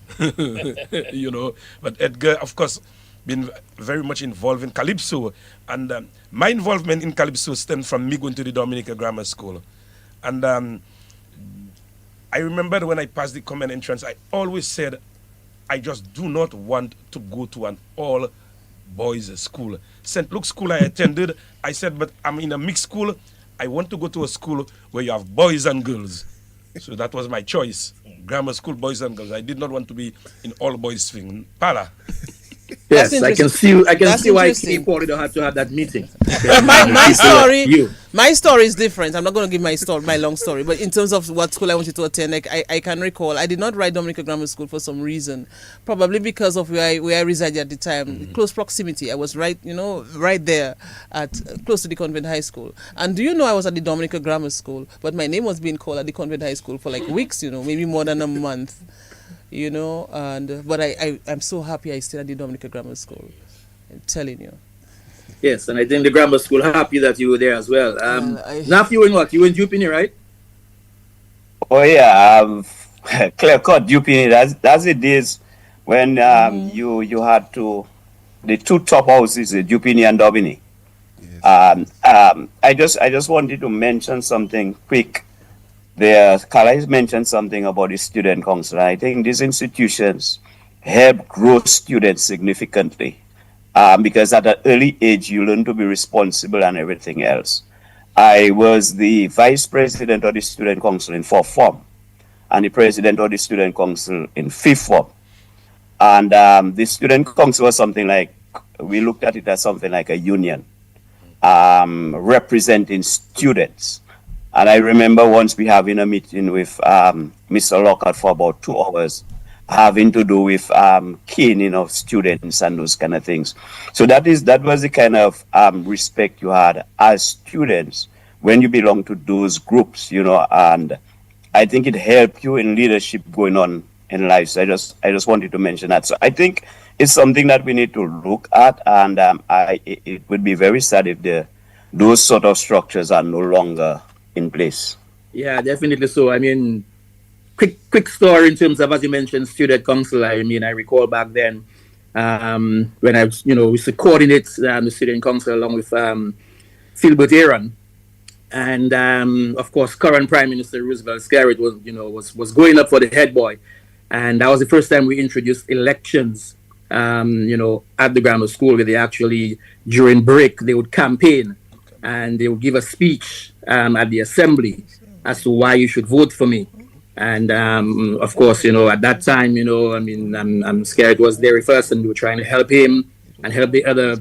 But Edgar, of course, been very much involved in Calypso, and my involvement in Calypso stemmed from me going to the Dominica Grammar School, and I remember when I passed the common entrance, I always said, I just do not want to go to an all-boys school. St. Luke's School I attended, I said, but I'm in a mixed school. I want to go to a school where you have boys and girls. So that was my choice. Grammar school, boys and girls. I did not want to be in all-boys thing. Pala. Yes, That's I can see why K. Paulie had to have that meeting. My story is different. I'm not going to give my long story, but in terms of what school I wanted to attend, like I can recall, I did not write Dominica Grammar School for some reason, probably because of where I resided at the time, close proximity. I was right there at close to the Convent High School. And do you know I was at the Dominica Grammar School, but my name was being called at the Convent High School for like weeks, maybe more than a month. But I'm so happy I stayed at the Dominica Grammar School. I'm telling you. Yes, and I think the grammar school happy that you were there as well. Naf, you in what? You in Jupini, right? Oh yeah, clear cut Jupini. That's the days when you had the two top houses, Jupini and Dobini. Yes. I just wanted to mention something quick. Carla mentioned something about the student council. I think these institutions help grow students significantly because at an early age you learn to be responsible and everything else. I was the vice president of the student council in 4th form and the president of the student council in 5th form. And the student council was we looked at it as something like a union representing students. And I remember once we having a meeting with Mr. Lockhart for about 2 hours, having to do with caning of students and those kind of things. So that was the kind of respect you had as students when you belong to those groups, and I think it helped you in leadership going on in life. So I just wanted to mention that. So I think it's something that we need to look at, and it would be very sad if those sort of structures are no longer in place. Yeah, definitely so. I mean, quick story in terms of, as you mentioned, student council. I mean, I recall back then when I was, we used to coordinate the student council along with Philbert Aaron. And of course, current Prime Minister Roosevelt Scarrett was going up for the head boy, and that was the first time we introduced elections. At the grammar school, where they actually during break they would campaign, and they would give a speech at the assembly as to why you should vote for me. And of course, at that time, I'm Scarrett was there first, and we were trying to help him and help the other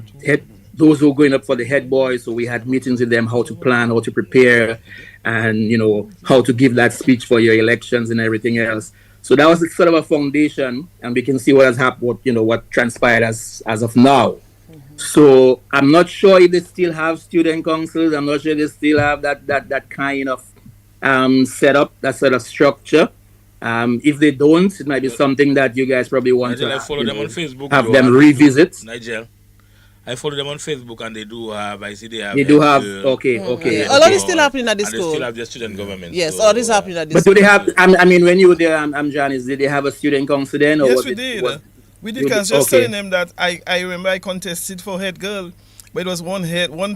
those who were going up for the head boys. So we had meetings with them, how to plan, how to prepare, and how to give that speech for your elections and everything else. So that was sort of a foundation, and we can see what has happened, what transpired as of now. So I'm not sure if they still have student councils. I'm not sure they still have that kind of setup, that sort of structure. If they don't, it might be something that you guys probably want Nigel, to I follow them on Facebook. have them revisit. Nigel, I follow them on Facebook, and they do have. I see they have. They do have. Okay. All of this still happening at the and school. They still have their student government. Yes, so, all this happening at the But school. do they have? When you were there, Janice, did they have a student council then? Or Yes, was we it, did. what- We did, You because did? just Okay. telling them that I remember I contested for head girl, but it was one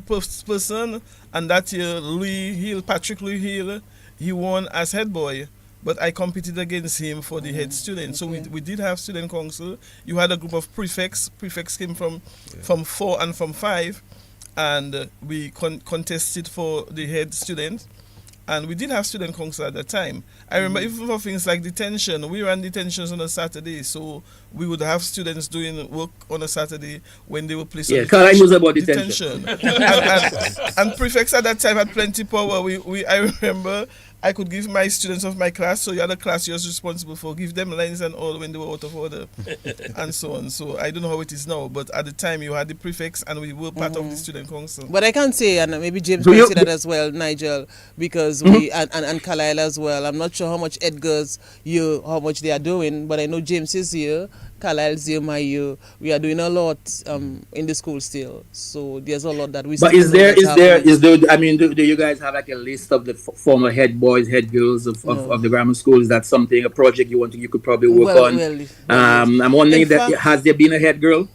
person, and that year Patrick Louis Hill, he won as head boy. But I competed against him for the head student. So we did have student council. You had a group of prefects. Prefects came from 4 and from 5, and we contested for the head student. And we did have student council at that time. I remember even for things like detention, we ran detentions on a Saturday, so we would have students doing work on a Saturday when they were placed Yeah, on Caroline knows about detention. and prefects at that time had plenty power. I remember I could give my students of my class, so you had a class you was responsible for, give them lines and all when they were out of order, and so on. So I don't know how it is now, but at the time you had the prefects, and we were part of the student council. But I can say, and maybe James Do can you- say that as well, Nigel, because we and Carlisle as well. I'm not sure how much Edgar's year, how much they are doing, but I know James is here, Carlisle's here, my year. We are doing a lot in the school still. So there's a lot that we. But still is know there? that's happening. I mean, do you guys have like a list of the former head boys, head girls of the grammar school? Is that something, a project you could probably work on? I'm wondering In fact- has there been a head girl?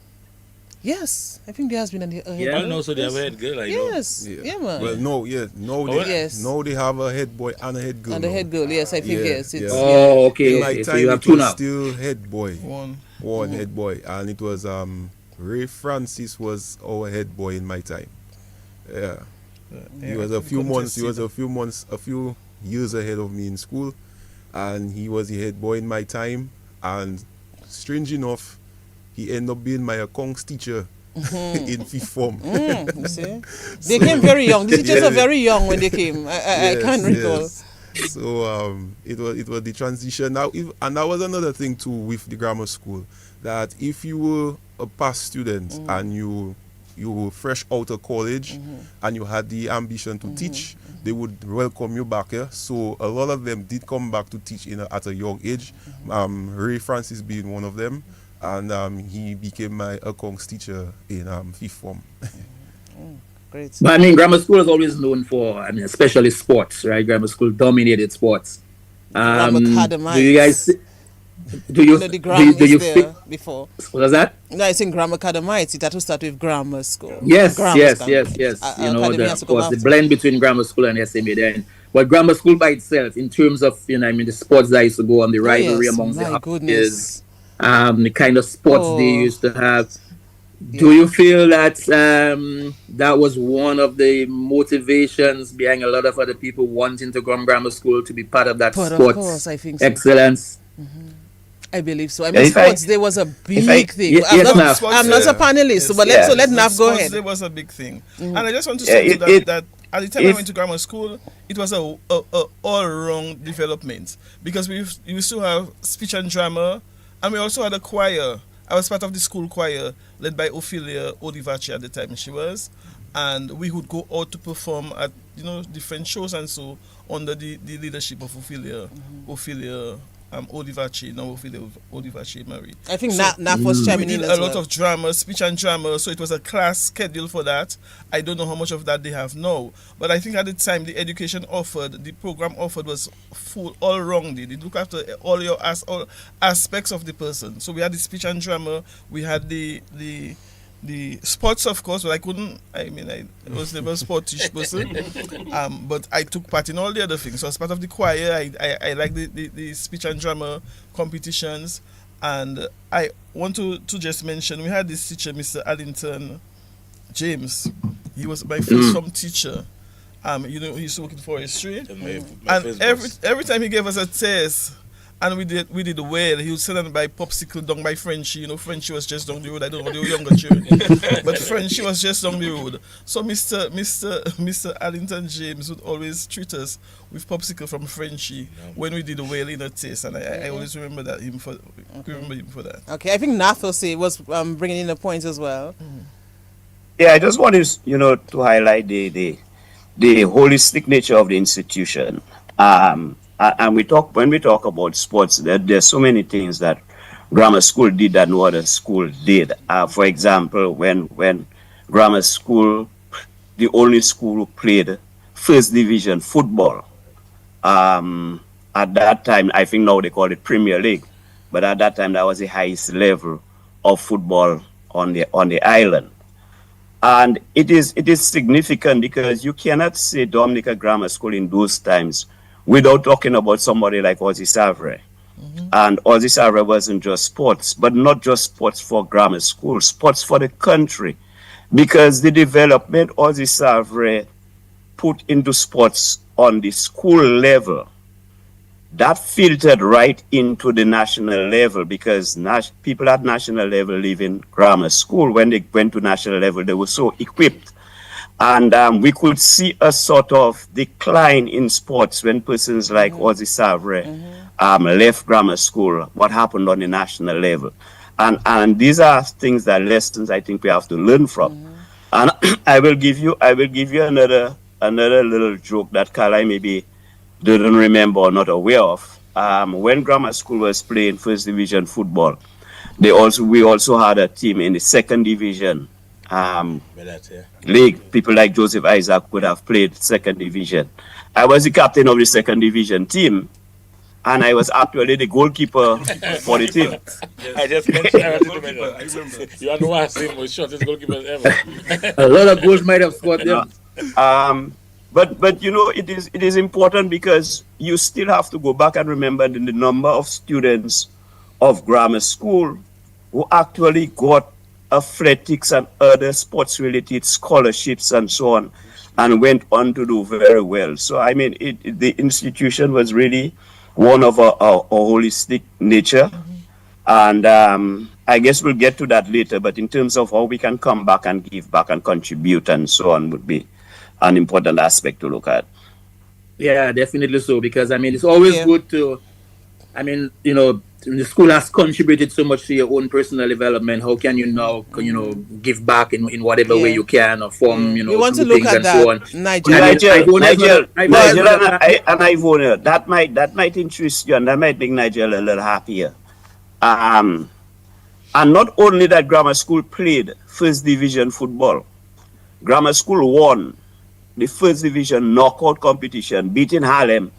Yes, I think there has been a head Yeah. Well, no, so they have a head girl. I know. Yes, yeah, man. Well, no, Yes. they have a head boy and a head girl. And the now. head girl, yes, I think yes. It's, Oh, okay. In my Okay. So time, you have it two was now. still head boy. One. Head boy, and it was Ray Francis was our head boy in my time. Yeah, he was a few months. He was a few years ahead of me in school, and he was the head boy in my time. And strange enough, he ended up being my accounts teacher in fifth form. you see? They came very young. The teachers are very young when they came. I can't recall. Yes. So it was the transition now, and that was another thing too with the grammar school, that if you were a past student and you were fresh out of college and you had the ambition to teach, they would welcome you back here. So a lot of them did come back to teach at a young age. Ray Francis being one of them, and he became my accounts teacher in fifth form. Great. But I mean, grammar school is always known for, especially sports, right? Grammar school dominated sports. Do you guys? Do you? The grammar do you is there feel- before. What was that? No, it's in grammar academics. It had to start with grammar school. Yes. Grammar school. You know, Academy has of to come course, the after. blend between grammar school and SMA then. But grammar school by itself, in terms of, the sports that used to go on, the rivalry yes, amongst my the goodness. the kind of sports they Oh. used to have. Do you feel that that was one of the motivations behind a lot of other people wanting to go on grammar school, to be part of that But of sports course, I think so. excellence? I believe so. I Yeah, mean, if I- sports day was a big thing. Yes, I'm, not, Naf. I'm not a panelist, but Yes. let Naf go Sports ahead. Day was a big thing, and I just want to Yeah, say it- that at the time I if- went to grammar school, it was a all-round development, because we used to have speech and drama, and we also had a choir. I was part of the school choir led by Ophelia Olivachi at the time she was, and we would go out to perform at different shows and so under the leadership of Ophelia Olivachi, now Ophelia Olivachi Mary. I think So- Naf was We chiming did in a as lot well. of drama, speech and drama, so it was a class schedule for that. I don't know how much of that they have now, but I think at the time the program offered was full, all rounded. It looked after all aspects of the person. So we had the speech and drama, we had the the sports, of course, but I was never a sportish person. But I took part in all the other things. So as part of the choir, I like the speech and drama competitions. And I want to just mention, we had this teacher, Mr. Allington James. He was my first form teacher. He used to work in forestry. And every time he gave us a test, and we did well, he would send us by popsicle down by Frenchie. Frenchie was just down the road. I don't know, they were younger children. But Frenchie was just down the road. So Mr. Allington James would always treat us with popsicle from Frenchie when we did well in a test. And I always remember him for that. Okay, I think Nathos was bringing in a point as well. Yeah, I just want to highlight the holistic nature of the institution. And when we talk about sports, there's so many things that grammar school did that no other school did. For example, when grammar school, the only school who played first division football, at that time, I think now they call it Premier League, but at that time that was the highest level of football on the island. And it is significant because you cannot say Dominica Grammar School in those times without talking about somebody like Ozzy Savre. And Ozzy Savre wasn't just sports, but not just sports for grammar school, sports for the country. Because the development Ozzy Savre put into sports on the school level, that filtered right into the national level, because people at national level leaving grammar school, when they went to national level, they were so equipped. And we could see a sort of decline in sports when persons like Ozzy Savre left grammar school, what happened on the national level. And these are lessons I think we have to learn from. And I will give you another little joke that Carly maybe didn't remember or not aware of. When grammar school was playing first division football, we also had a team in the second division league. People like Joseph Isaac would have played second division. I was the captain of the second division team, and I was actually the goalkeeper for the team. I just mentioned you are the one who was shortest goalkeepers ever. A lot of goals might have scored them. But it is important, because you still have to go back and remember the number of students of grammar school who actually got athletics and other sports related scholarships and so on, and went on to do very well. So I mean, the institution was really one of a holistic nature. And I guess we'll get to that later, but in terms of how we can come back and give back and contribute and so on would be an important aspect to look at. Yeah, definitely so, because I mean, it's always good to, I mean, the school has contributed so much to your own personal development. How can you now, give back in whatever way you can, or form, we want to look at that, Nigel, and Ivona, that might interest you, and that might make Nigel a little happier. And not only that grammar school played first division football, grammar school won the first division knockout competition, beating Harlem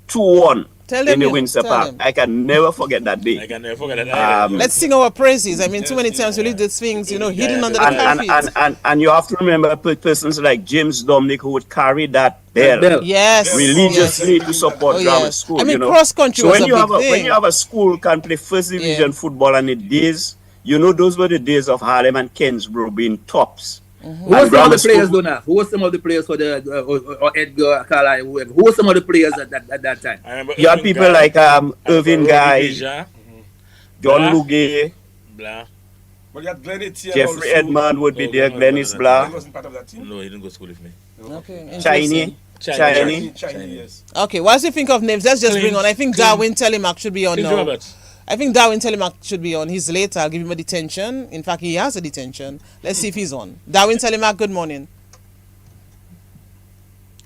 2-1 in the Windsor Park. I can never forget that day. Let's sing our praises. I mean, too many times we leave these things, hidden under the carpet. And you have to remember persons like James Dominic who would carry that bell religiously to support grammar school. I mean, cross country was a big thing. When you have a school can play first division football, and the days, those were the days of Harlem and Kensborough being tops. Who were some of the players, Donna? Who were some of the players for the or Edgar, Carlisle, whoever? Who were some of the players at that time? You had people like Irving Guy, John Lugay, Jeffrey Edmond would be there, Glennis Blah. He wasn't part of that team? No, he didn't go to school with me. Okay. Chinese, yes. Okay, once you think of names, let's just bring on. I think Darwin Telemark should be on now. I think Darwin Telemark should be on. He's late. I'll give him a detention. In fact, he has a detention. Let's see if he's on. Darwin Telemark, good morning.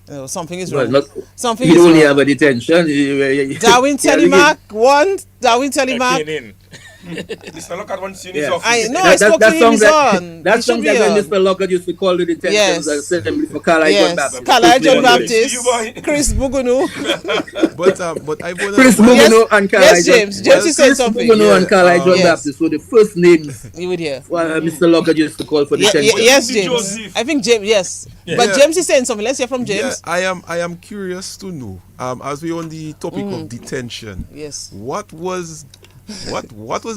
Oh, something is wrong. Something you is only wrong. have a detention. Darwin Telemark, one. Darwin Telemark. Mr. Lockhart wants you in his Yes. office. I know. I spoke to him. He's on. That He should song be that when on. Mr. Lockhart used to call the detentions Yes. assembly for Carlisle John Yes, Baptist. Carlisle John See Baptist, you, boy. Chris Bugunu. But I wanna. Chris Yes, Mugano and Carlisle yes, James. James is saying Chris something. Mugano and Carlisle John Yes. Baptist were the first names You would hear. Mr. Lockhart used to call for detention. Yes, Joseph. James. I think James. Yes, but Yeah. James is saying something. Let's hear from Yeah, James. I am curious to know. As we on the topic of detention. Yes. What was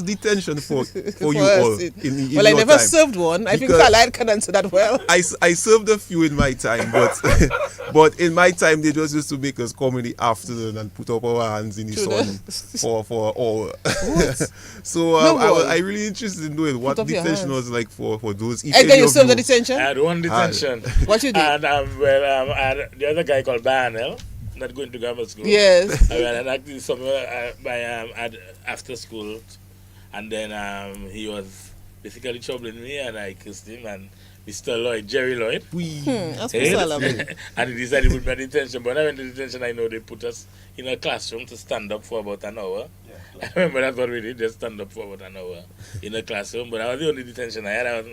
detention for you us, all it- in Well, I your never time? served one. I think Because- Carlisle can answer that well. I served a few in my time, but but in my time they just used to make us come in the afternoon and put up our hands in the True sun for an hour. So No, boy. I really interested in knowing what Put up your detention hands. was like for those. If Edgar, any you of served the you- detention? I had one detention. What you did? And I had the other guy called Barnell, not going to grammar school. Yes. I had actually somewhere after school, and then he was basically troubling me, and I kissed him, and Mr. Lloyd, Jerry Lloyd, That's eh, Salami. and he decided to put me in detention. But when I went to detention, I know they put us in a classroom to stand up for about an hour. I remember that's what we did, just stand up for about an hour in a classroom. But I was the only detention I had. I was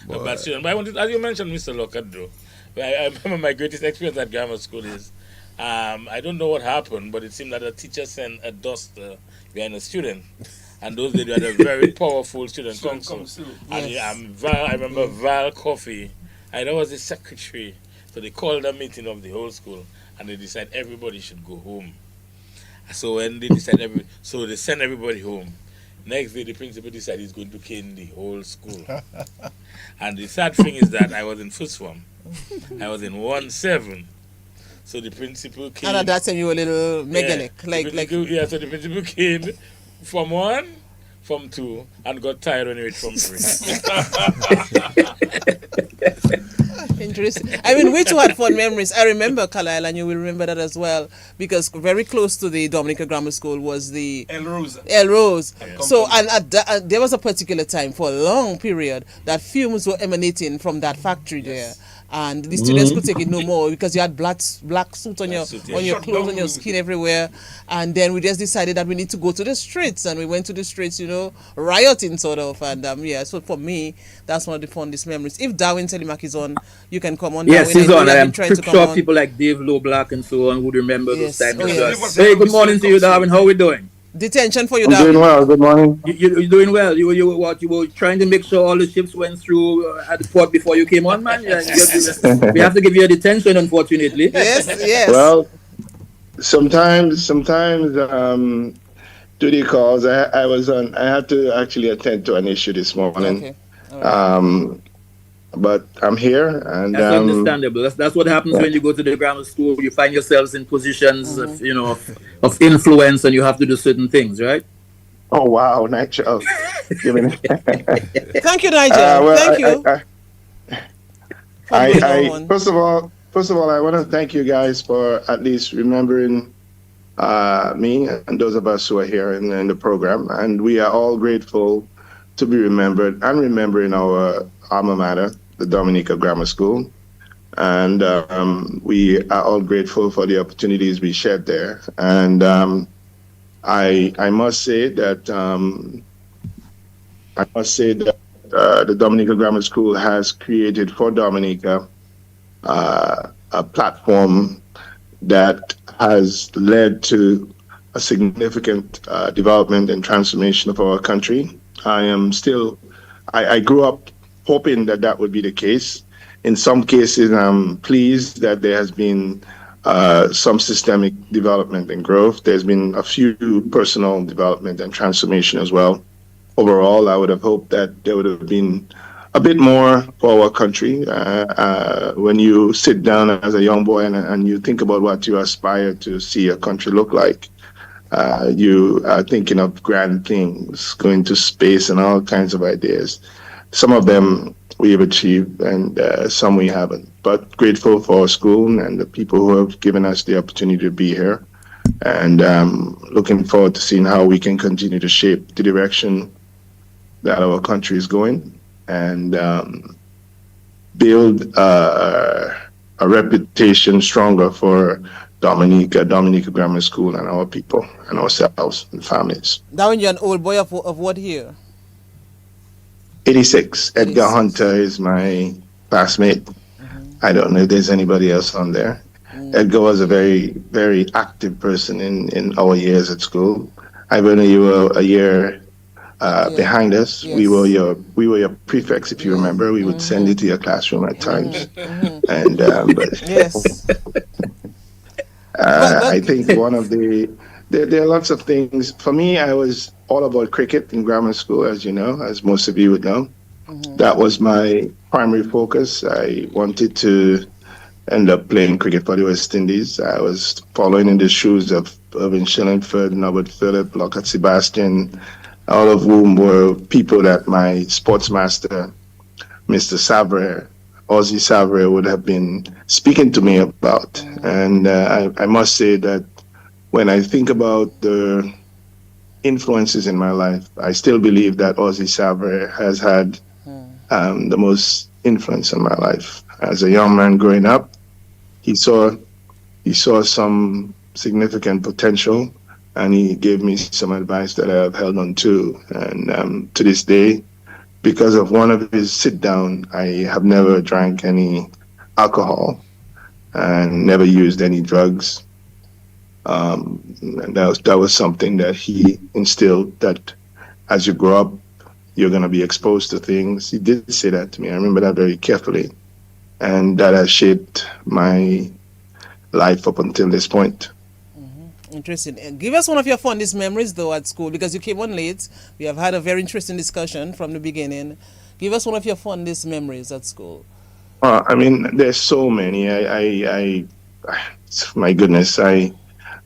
a bad student. But I wanted, as you mentioned, Mr. Lockhart, though, I remember my greatest experience at grammar school is, I don't know what happened, but it seemed that a teacher sent a duster behind a student. And those days we had a very powerful student council. And Yes. I remember Val Coffey, I know was the secretary. So they called a meeting of the whole school, and they decided everybody should go home. So when they decided, so they sent everybody home. Next day, the principal decided he's going to cane the whole school. And the sad thing is that I was in first form. I was in 1-7. So the principal came. And at that time you were a little megalic. Yeah, so the principal came from 1, from 2, and got tired when he went from 3. Interesting. I mean, we too had fun memories. I remember Carlisle, and you will remember that as well, because very close to the Dominica Grammar School was the El Rose. El Rose. So, Company. and there was a particular time for a long period that fumes were emanating from that factory there. And the students could take it no more because you had black suit on your suit, yeah. on your Shut clothes, on down. your skin everywhere. And then we just decided that we need to go to the streets, and we went to the streets, rioting sort of. And so for me, that's one of the fondest memories. If Darwin Telemak is on, you can come on. Yes, Darwin. he's I know on. you have I'm been trying pretty to come sure on. people like Dave Low Black and so on would remember Yes. those times. Oh, as yes. well. Hey, good morning to you, Darwin. How are we doing? Detention for you, I'm Darwin. doing well. Good morning. You're doing well. You were trying to make sure all the ships went through at the port before you came on, man. We have to give you a detention, unfortunately. Yes. Well, sometimes, duty calls. I was on. I had to actually attend to an issue this morning. Okay. But I'm here, and That's understandable. That's what happens when you go to the grammar school. You find yourselves in positions of influence, and you have to do certain things, right? oh wow, Nigel. Give me- Thank you, Nigel. Thank you. for being on. First of all, I want to thank you guys for at least remembering me and those of us who are here in the program, and we are all grateful to be remembered and remembering our alma mater, the Dominica Grammar School. And we are all grateful for the opportunities we shared there. And I must say that the Dominica Grammar School has created for Dominica a platform that has led to a significant development and transformation of our country. I grew up hoping that would be the case. In some cases, I'm pleased that there has been some systemic development and growth. There's been a few personal development and transformation as well. Overall, I would have hoped that there would have been a bit more for our country. When you sit down as a young boy and you think about what you aspire to see a country look like, you are thinking of grand things, going to space and all kinds of ideas. Some of them we have achieved and some we haven't, but grateful for our school and the people who have given us the opportunity to be here, and looking forward to seeing how we can continue to shape the direction that our country is going, and build a reputation stronger for Dominica Grammar School, and our people and ourselves and families. Darwin, you're an old boy of what year? 86. Edgar 86. Hunter is my classmate. I don't know if there's anybody else on there. Edgar was a very, very active person in our years at school. Ivona, you were a year behind us. Yes. We were your prefects, if you remember. We would send you to your classroom at times. And but Yes. I think one of there are lots of things. For me, I was all about cricket in grammar school, as you know, as most of you would know. That was my primary focus. I wanted to end up playing cricket for the West Indies. I was following in the shoes of Irving Shillingford, Norbert Phillip, Lockhart Sebastian, all of whom were people that my sports master, Mr. Savre, Ozzy Savre, would have been speaking to me about. And I must say that when I think about the influences in my life, I still believe that Ozzy Savre has had the most influence on my life. As a young man growing up, he saw some significant potential, and he gave me some advice that I have held on to. And to this day, because of one of his sit down, I have never drank any alcohol and never used any drugs. And that was something that he instilled, that as you grow up, you're going to be exposed to things. He did say that to me. I remember that very carefully. And that has shaped my life up until this point. Interesting. Give us one of your fondest memories, though, at school, because you came on late. We have had a very interesting discussion from the beginning. Give us one of your fondest memories at school. I mean, there's so many. My goodness, I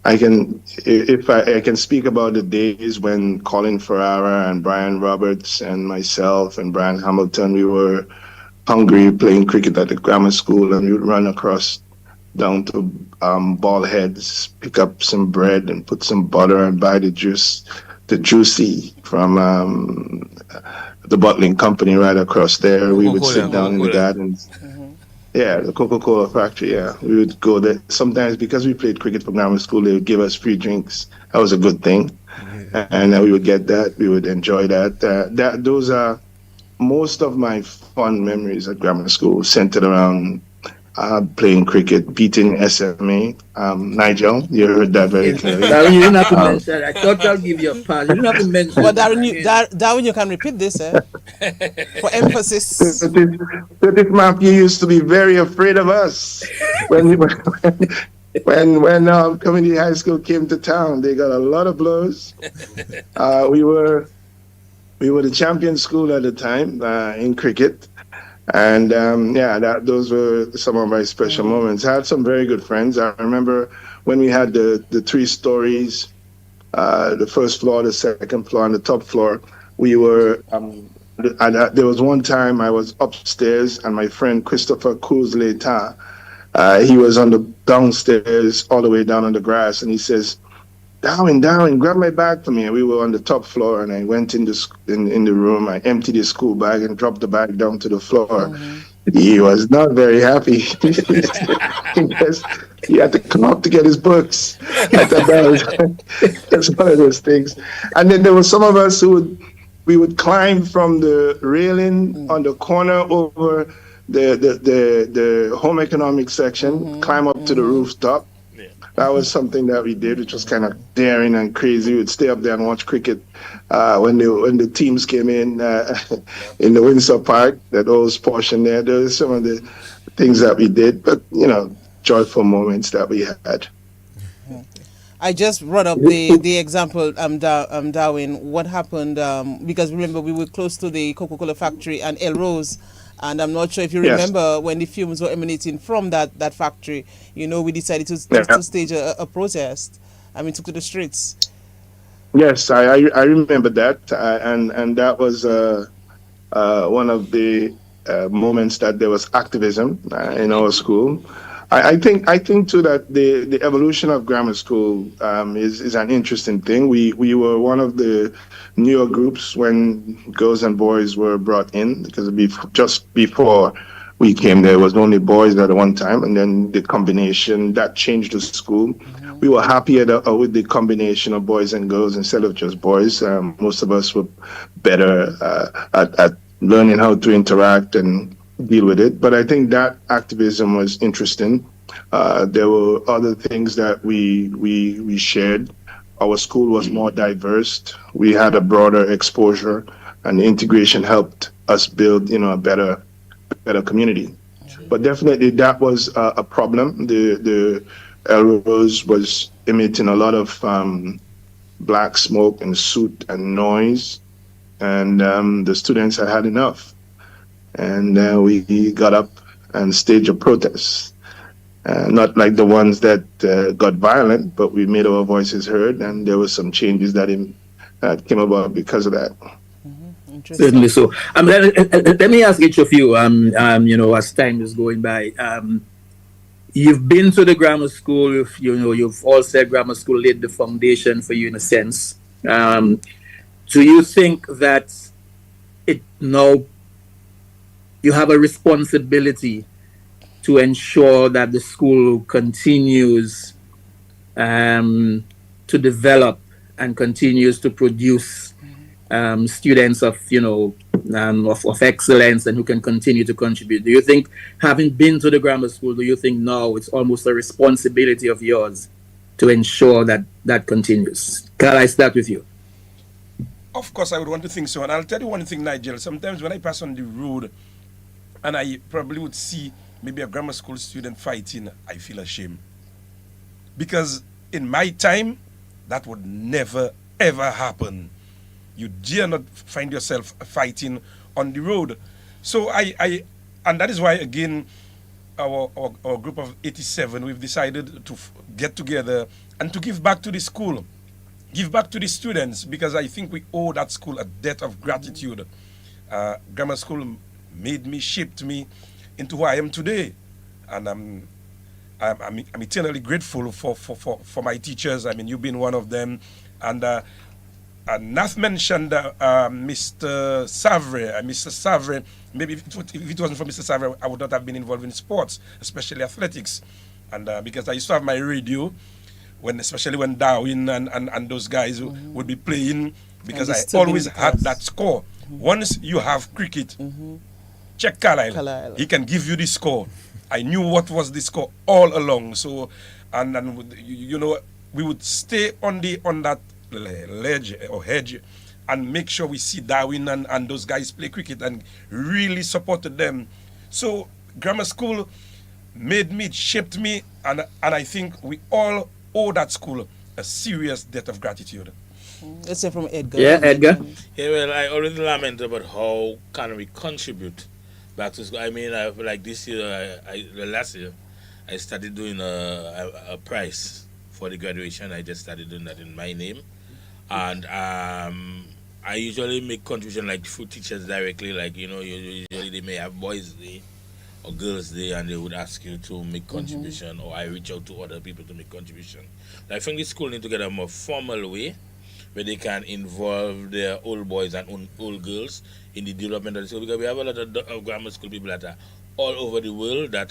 can speak about the days when Colin Ferrara and Brian Roberts and myself and Brian Hamilton, we were hungry playing cricket at the grammar school, and we would run across down to Ball Heads, pick up some bread and put some butter and buy the juicy from the bottling company right across there. We would sit down in the gardens. Yeah, the Coca-Cola factory, yeah. We would go there. Sometimes because we played cricket for grammar school, they would give us free drinks. That was a good thing. And we would get that. We would enjoy that. Those are most of my fond memories at grammar school, centered around playing cricket, beating SMA. Nigel, you heard that very clearly. Darwin, you didn't have to mention. I thought I'll give you a pass. You didn't have to mention. But Darwin, you can repeat this, for emphasis. This mafia used to be very afraid of us when community high school came to town. They got a lot of blows. We were the champion school at the time in cricket. And those were some of my special moments. I had some very good friends. I remember when we had the 3 stories, the first floor, the second floor, and the top floor. We were. There was one time I was upstairs, and my friend Christopher Coos-Leta, he was on the downstairs, all the way down on the grass, and he says, Darwin, grab my bag for me. And we were on the top floor, and I went in the room. I emptied his school bag and dropped the bag down to the floor. He was not very happy. He had to come up to get his books. I thought that's one of those things. And then there were some of us we would climb from the railing on the corner over the home economics section, climb up to the rooftop. That was something that we did, which was kind of daring and crazy. We would stay up there and watch cricket when the teams came in the Windsor Park, that old portion there. Those are some of the things that we did, but, joyful moments that we had. I just brought up the example, Darwin, what happened, because remember we were close to the Coca-Cola factory and El Rose. And I'm not sure if you remember when the fumes were emanating from that factory, we decided to stage a protest. We took to the streets. Yes, I remember that. And that was one of the moments that there was activism in our school. I think too that the evolution of grammar school is an interesting thing. We were one of the newer groups when girls and boys were brought in, because just before we came there, it was only boys at one time, and then the combination that changed the school. We were happier with the combination of boys and girls instead of just boys. Most of us were better at learning how to interact and deal with it. But I think that activism was interesting. There were other things that we shared. Our school was more diverse. We had a broader exposure, and the integration helped us build, a better community. But definitely that was a problem. The Elrose was emitting a lot of black smoke and soot and noise, and the students had enough. And we got up and staged a protest. Not like the ones that got violent, but we made our voices heard, and there were some changes that came about because of that. Certainly so. Let me ask each of you, as time is going by, you've been to the grammar school, you've all said grammar school laid the foundation for you in a sense. Do you think that it now you have a responsibility to ensure that the school continues to develop and continues to produce students of excellence and who can continue to contribute? Do you think, having been to the grammar school, do you think now it's almost a responsibility of yours to ensure that that continues? Can I start with you? Of course, I would want to think so. And I'll tell you one thing, Nigel. Sometimes when I pass on the road and I probably would see maybe a grammar school student fighting, I feel ashamed. Because in my time, that would never, ever happen. You dare not find yourself fighting on the road. So and that is why, again, our group of 87, we've decided to get together and to give back to the school, give back to the students, because I think we owe that school a debt of gratitude. Grammar school made me, shaped me into who I am today, and I'm eternally grateful for my teachers. I mean, you've been one of them, and Nath mentioned Mr. Savre. Mr. Savre, maybe if it wasn't for Mr. Savre, I would not have been involved in sports, especially athletics, and because I used to have my radio, especially when Darwin and those guys would be playing, because I always had that score. Once you have cricket, check Carlisle. He can give you the score. I knew what was the score all along. So, and we would stay on that ledge or hedge and make sure we see Darwin and those guys play cricket and really supported them. So grammar school made me, shaped me, and I think we all owe that school a serious debt of gratitude. Let's say from Edgar. Yeah, Edgar. Yeah, well, I already lament about how can we contribute back to school. I mean, like this year, last year, I started doing a prize for the graduation. I just started doing that in my name, and I usually make contribution like through teachers directly. Like usually they may have boys day or girls day, and they would ask you to make contribution, or I reach out to other people to make contribution. I think the school need to get a more formal way where they can involve their old boys and old girls in the development of the school, because we have a lot of grammar school people that are all over the world that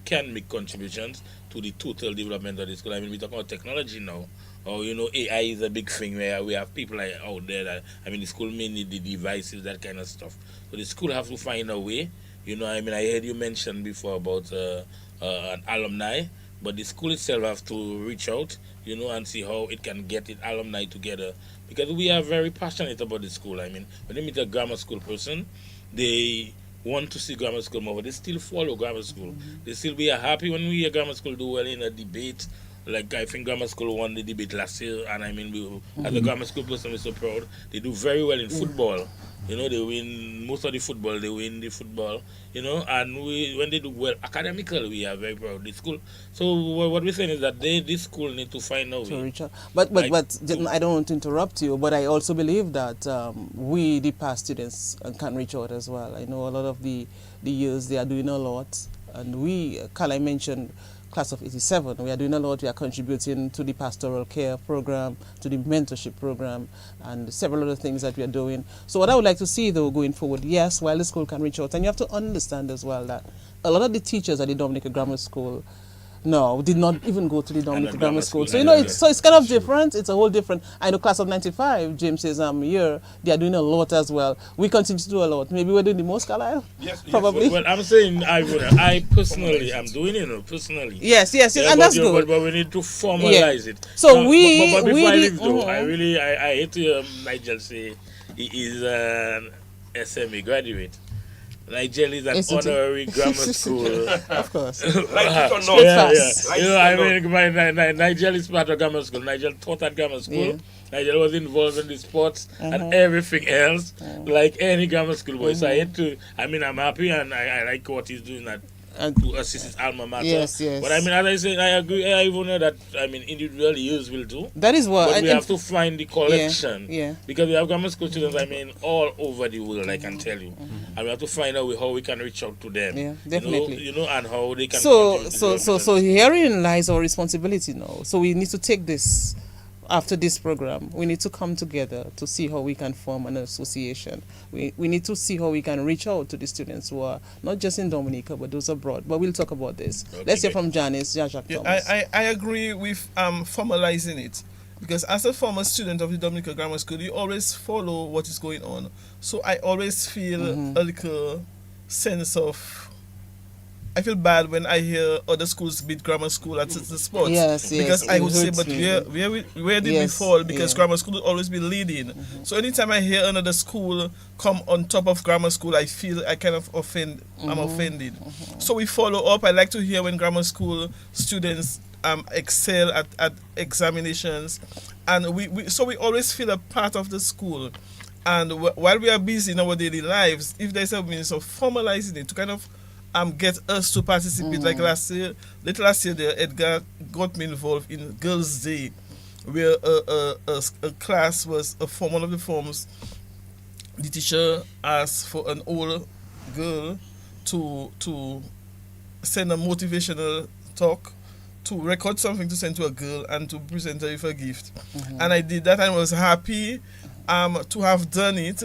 can make contributions to the total development of the school. I mean, we talk about technology now, or AI is a big thing where we have people out there that the school may need the devices, that kind of stuff. So the school have to find a way. I heard you mention before about an alumni, but the school itself have to reach out, and see how it can get its alumni together, because we are very passionate about the school. When they meet a grammar school person, they want to see grammar school more, but they still follow grammar school. We are happy when we hear grammar school do well in a debate. Like I think grammar school won the debate last year, and as a grammar school person, we're so proud. They do very well in football. They win most of the football. They win the football. And when they do well academically, we are very proud of the school. So what we're saying is that this school need to find a way. But I don't want to interrupt you, but I also believe that we, the past students, can reach out as well. I know a lot of the years they are doing a lot, and Carla mentioned class of 87. We are doing a lot. We are contributing to the pastoral care program, to the mentorship program, and several other things that we are doing. So what I would like to see, though, going forward, yes, while the school can reach out, and you have to understand as well that a lot of the teachers at the Dominica Grammar School did not even go to the Dominica Grammar School. So, it's kind of different. It's a whole different. I know class of 95, James says here, they are doing a lot as well. We continue to do a lot. Maybe we're doing the most, Carlisle? Yes. Probably. Well, I'm saying, I personally, I'm doing it personally. Yes, and that's good. But we need to formalize it. So but before I we leave, though, I hate to hear Nigel say he is an SME graduate. Nigel is an honorary grammar school. Of course. Nigel is part of grammar school. Nigel taught at grammar school. Yeah. Nigel was involved in the sports and everything else, like any grammar school boy. So I'm happy and I like what he's doing to assist his alma mater. Yes. But as I said, I agree. I even know that individual use will do. That is what. But we have to find the collection. Because we have grammar school students. All over the world. I can tell you, and we have to find out how we can reach out to them. Yeah, definitely. And how they can. So herein lies our responsibility now. So we need to take this. After this program, we need to come together to see how we can form an association. We need to see how we can reach out to the students who are not just in Dominica, but those abroad. But we'll talk about this. Okay. Let's hear from Janice, Thomas. I agree with formalizing it. Because as a former student of the Dominica Grammar School, you always follow what is going on. So I always feel a little sense of... I feel bad when I hear other schools beat grammar school at the sports. Yes. Because I would say, but where did we fall? Because grammar school will always be leading. So anytime I hear another school come on top of grammar school, I feel I kind of I'm offended. So we follow up. I like to hear when grammar school students excel at examinations, and we always feel a part of the school. And while we are busy in our daily lives, if there's a means of formalizing it to kind of get us to participate. Like last year, Edgar got me involved in Girls' Day, where a class was one of the forms. The teacher asked for an old girl to send a motivational talk, to record something to send to a girl, and to present her with a gift. And I did that, and I was happy to have done it.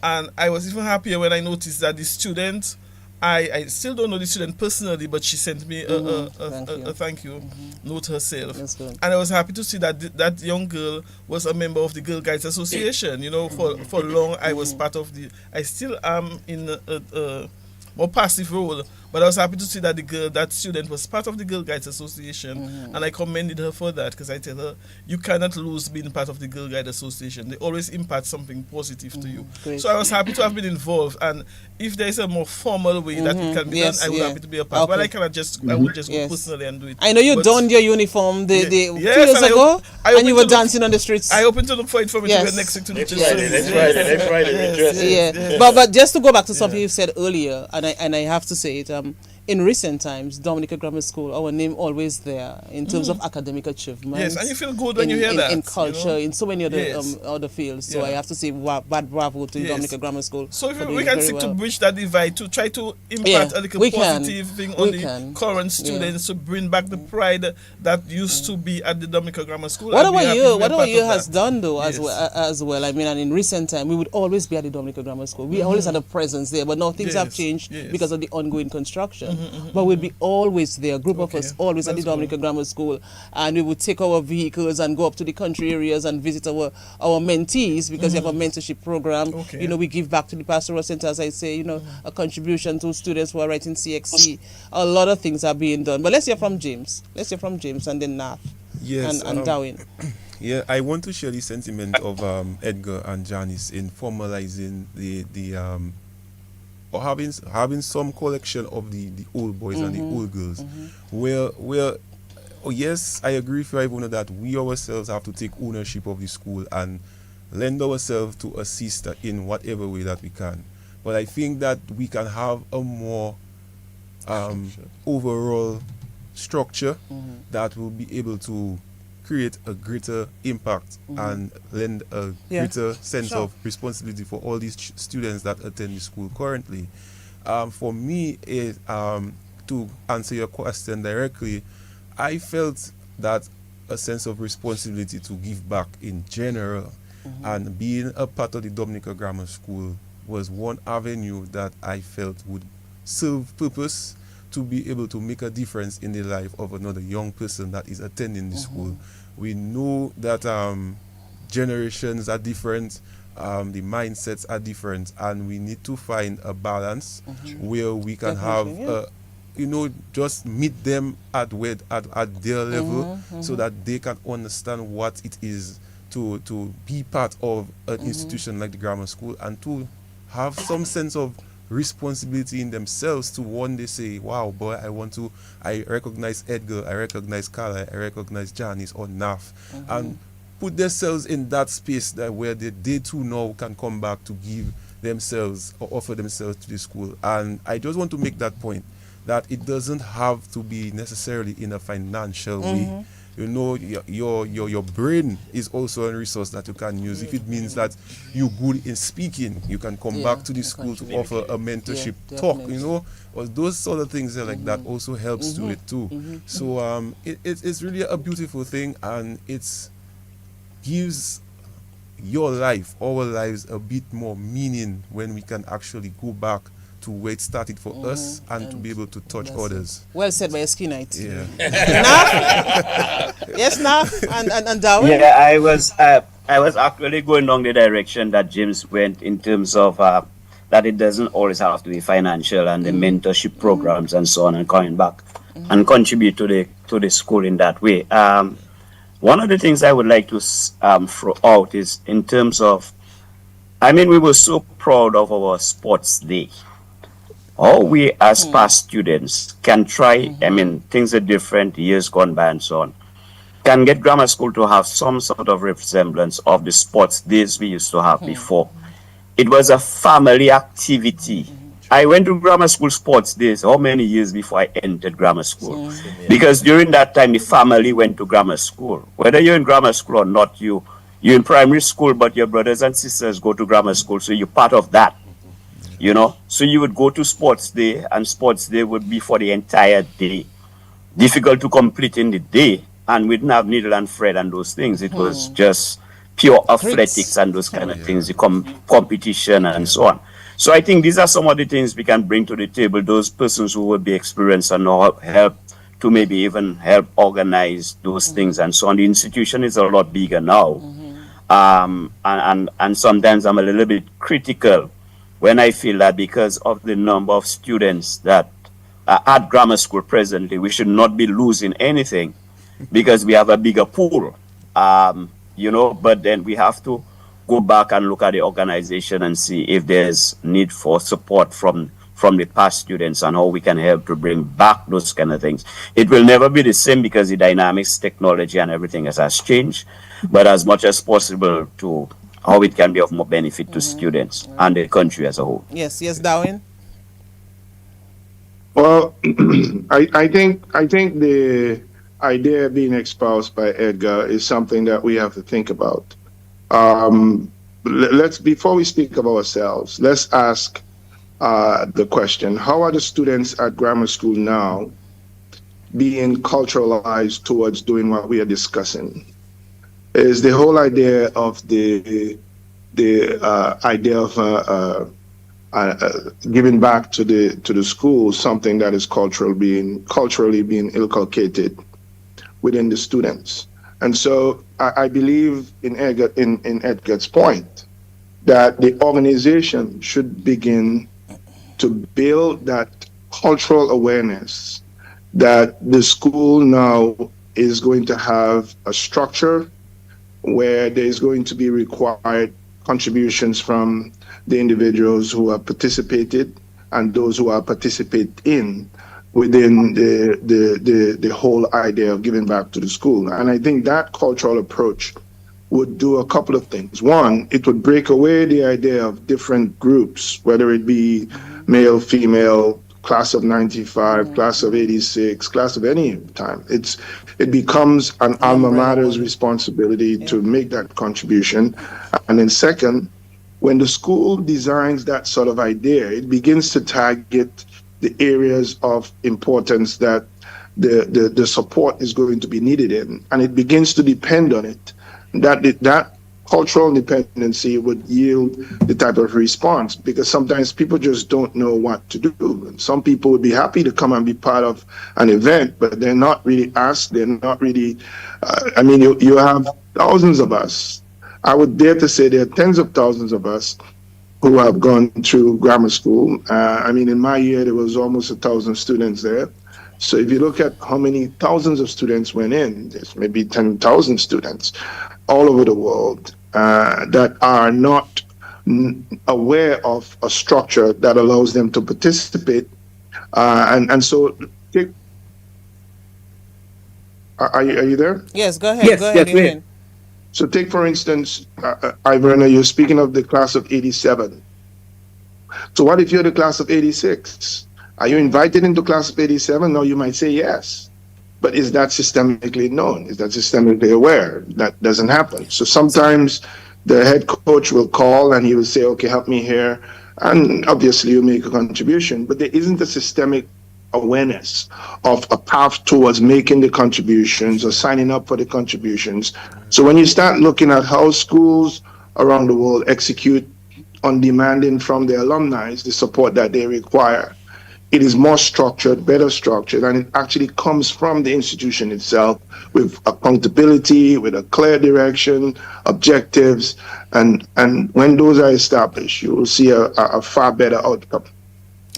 And I was even happier when I noticed that the student. I still don't know the student personally, but she sent me a thank you note herself. And I was happy to see that young girl was a member of the Girl Guides Association. For long I was part of I still am in a more passive role, but I was happy to see that that student was part of the Girl Guides Association, and I commended her for that, because I tell her, you cannot lose being part of the Girl Guide Association. They always impart something positive to you. Great. So I was happy to have been involved, and if there is a more formal way that it can be done, I would be happy to be a part. But I cannot I would just go personally and do it. I know you donned your uniform 2 years ago, and you were dancing on the streets. I opened to look for it for me to be next week to the Next Friday. But just to go back to something you said earlier, and I have to say it, in recent times, Dominica Grammar School, our name always there in terms of academic achievements. Yes, and you feel good when you hear that. In culture, in so many other fields. So I have to say bravo to Dominica Grammar School. So if we can seek to bridge that divide, to try to impact a little positive thing on the current students, to bring back the pride that used to be at the Dominica Grammar School. What our year has done, though, as well. I mean, and in recent time, we would always be at the Dominica Grammar School. We always had a presence there, but now things have changed because of the ongoing construction. But we'll be always there, a group of us always at the Dominica Grammar School, and we would take our vehicles and go up to the country areas and visit our mentees, because we have a mentorship program. We give back to the pastoral center, as I say, a contribution to students who are writing CXC. A lot of things are being done. But let's hear from James. And then Nath. Yes, and Darwin. Yeah, I want to share the sentiment of Edgar and Janice in formalizing the or having some collection of the old boys and the old girls, where yes, I agree with you, Ivona, that we ourselves have to take ownership of the school and lend ourselves to assist in whatever way that we can. But I think that we can have a more overall structure that will be able to create a greater impact and lend a greater sense of responsibility for all these students that attend the school currently. For me, to answer your question directly, I felt that a sense of responsibility to give back in general, and being a part of the Dominica Grammar School was one avenue that I felt would serve purpose to be able to make a difference in the life of another young person that is attending the school. We know that generations are different, the mindsets are different, and we need to find a balance where we can have just meet them at their level, so that they can understand what it is to be part of an institution like the grammar school, and to have some sense of responsibility in themselves to one day say, wow, boy, I recognize Edgar, I recognize Carla, I recognize Janice or Naf, and put themselves in that space that where they too now can come back to give themselves or offer themselves to the school. And I just want to make that point, that it doesn't have to be necessarily in a financial way. You know, your brain is also a resource that you can use. If it means that you're good in speaking, you can come back to the school to offer a mentorship talk, you know, or those sort of things like that also helps to it too. So it's really a beautiful thing, and it gives your life, our lives, a bit more meaning when we can actually go back to where it started for us, and to be able to touch others. Well said by a Skinite. Yeah. Yes, Naf and Darwin. Yeah, I was actually going down the direction that James went, in terms of that it doesn't always have to be financial, and the mentorship programs and so on, and coming back and contribute to the school in that way. One of the things I would like to throw out is in terms of, we were so proud of our sports day. How we as past students can try, things are different, years gone by and so on, can get grammar school to have some sort of resemblance of the sports days we used to have before. It was a family activity. I went to grammar school sports days how many years before I entered grammar school? Because during that time, the family went to grammar school. Whether you're in grammar school or not, you're in primary school, but your brothers and sisters go to grammar school, so you're part of that. You know, so you would go to sports day, and sports day would be for the entire day. Difficult to complete in the day, and we didn't have needle and thread and those things. It was just pure athletics and those kind of things, the competition and so on. So I think these are some of the things we can bring to the table, those persons who would be experienced and know help to maybe even help organize those things and so on. The institution is a lot bigger now. And sometimes I'm a little bit critical when I feel that because of the number of students that are at grammar school presently, we should not be losing anything because we have a bigger pool, but then we have to go back and look at the organization and see if there's need for support from the past students and how we can help to bring back those kind of things. It will never be the same because the dynamics, technology and everything has changed, but as much as possible to how it can be of more benefit to students and the country as a whole. Yes, Darwin. Well, I think the idea being espoused by Edgar is something that we have to think about. Before we speak of ourselves, let's ask the question: how are the students at grammar school now being culturalized towards doing what we are discussing? Is the whole idea of the idea of giving back to the school something that is culturally being inculcated within the students? And so I believe in Edgar's point that the organization should begin to build that cultural awareness that the school now is going to have a structure where there's going to be required contributions from the individuals who have participated and those who are participating within the whole idea of giving back to the school. And I think that cultural approach would do a couple of things. One, it would break away the idea of different groups, whether it be male, female, class of 95, class of 86, class of any time. It becomes an alma mater's responsibility to make that contribution. And then second, when the school designs that sort of idea, it begins to target the areas of importance that the support is going to be needed in, and it begins to depend on it. That cultural dependency would yield the type of response, because sometimes people just don't know what to do. Some people would be happy to come and be part of an event, but they're not really asked. They're not really. I mean, you have thousands of us. I would dare to say there are tens of thousands of us who have gone through grammar school. I mean, in my year, there was almost 1,000 students there. So if you look at how many thousands of students went in, there's maybe 10,000 students all over the world that are not aware of a structure that allows them to participate. And so, are you there? Yes, go ahead. Yes, go ahead. yes, we're here. So take, for instance, Ivona, you're speaking of the class of 87. So what if you're the class of 86? Are you invited into class of 87? No, you might say yes. But is that systemically known? Is that systemically aware? That doesn't happen. So sometimes the head coach will call and he will say, okay, help me here. And obviously you make a contribution, but there isn't a systemic awareness of a path towards making the contributions or signing up for the contributions. So when you start looking at how schools around the world execute on demanding from their alumni the support that they require, it is more structured, better structured, and it actually comes from the institution itself with accountability, with a clear direction, objectives, and when those are established, you will see a far better outcome.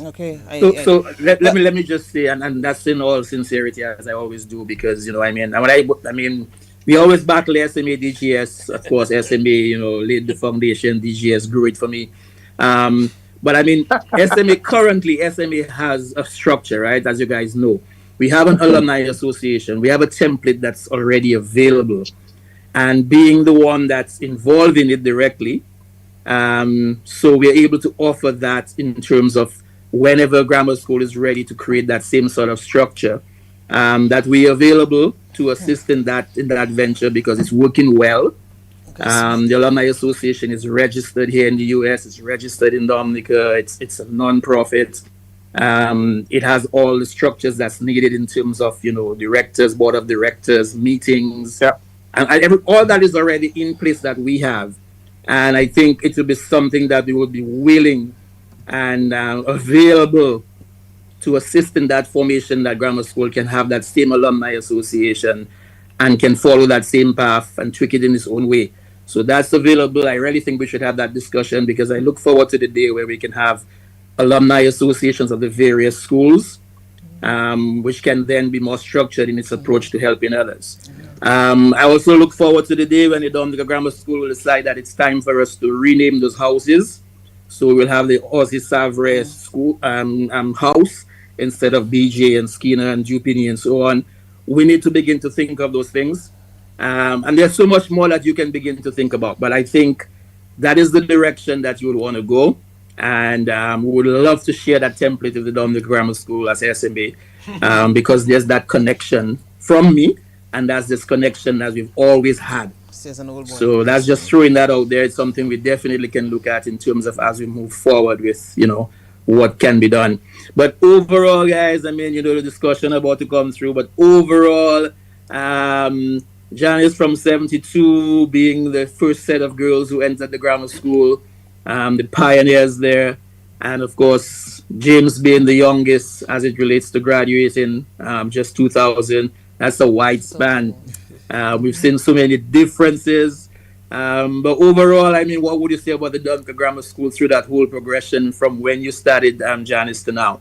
Okay. So let me just say, and that's in all sincerity, as I always do, because I mean, we always battle SMA, DGS. Of course, SMA, laid the foundation. DGS grew it for me. But I mean, SMA has a structure, right? As you guys know, we have an alumni association. We have a template that's already available, and being the one that's involved in it directly, so we're able to offer that in terms of whenever grammar school is ready to create that same sort of structure, that we are available to assist in that venture, because it's working well. The Alumni Association is registered here in the US. It's registered in Dominica. It's a non-profit. It has all the structures that's needed in terms of directors, board of directors, meetings, and all that is already in place that we have. And I think it will be something that we would be willing and available to assist in that formation, that grammar school can have that same alumni association and can follow that same path and tweak it in its own way. So that's available. I really think we should have that discussion, because I look forward to the day where we can have alumni associations of the various schools, which can then be more structured in its approach to helping others. I also look forward to the day when the Dominica Grammar School will decide that it's time for us to rename those houses. So we will have the Ozzy Savre School house instead of BJ and Skinner and Jupini and so on. We need to begin to think of those things. And there's so much more that you can begin to think about. But I think that is the direction that you would want to go. And we would love to share that template with the Dominica Grammar School as SMA, because there's that connection from me, and that's this connection that we've always had. So that's just throwing that out there. It's something we definitely can look at in terms of as we move forward with, what can be done. But overall, guys, I mean, the discussion about to come through, but overall, Janice from 72 being the first set of girls who entered the grammar school, the pioneers there, and of course, James being the youngest as it relates to graduating, just 2000. That's a wide span. We've seen so many differences. But overall, I mean, what would you say about the Dominica Grammar School through that whole progression from when you started, Janice, to now?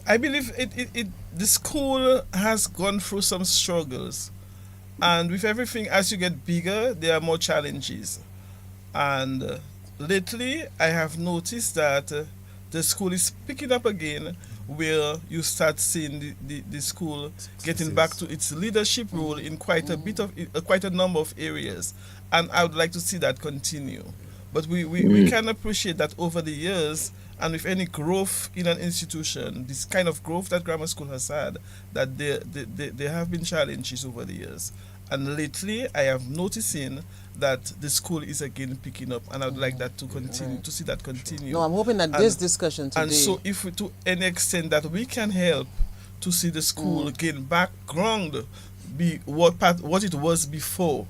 I believe the school has gone through some struggles. And with everything, as you get bigger, there are more challenges. And lately, I have noticed that the school is picking up again, where you start seeing the school getting back to its leadership role in quite a number of areas, and I would like to see that continue. But we can appreciate that over the years, and with any growth in an institution, this kind of growth that grammar school has had, that there have been challenges over the years. And lately, I have noticing that the school is again picking up, and I would like that to continue, to see that continue. No, I'm hoping that this discussion today... And so if we, to any extent that we can help to see the school gain background, be what it was before.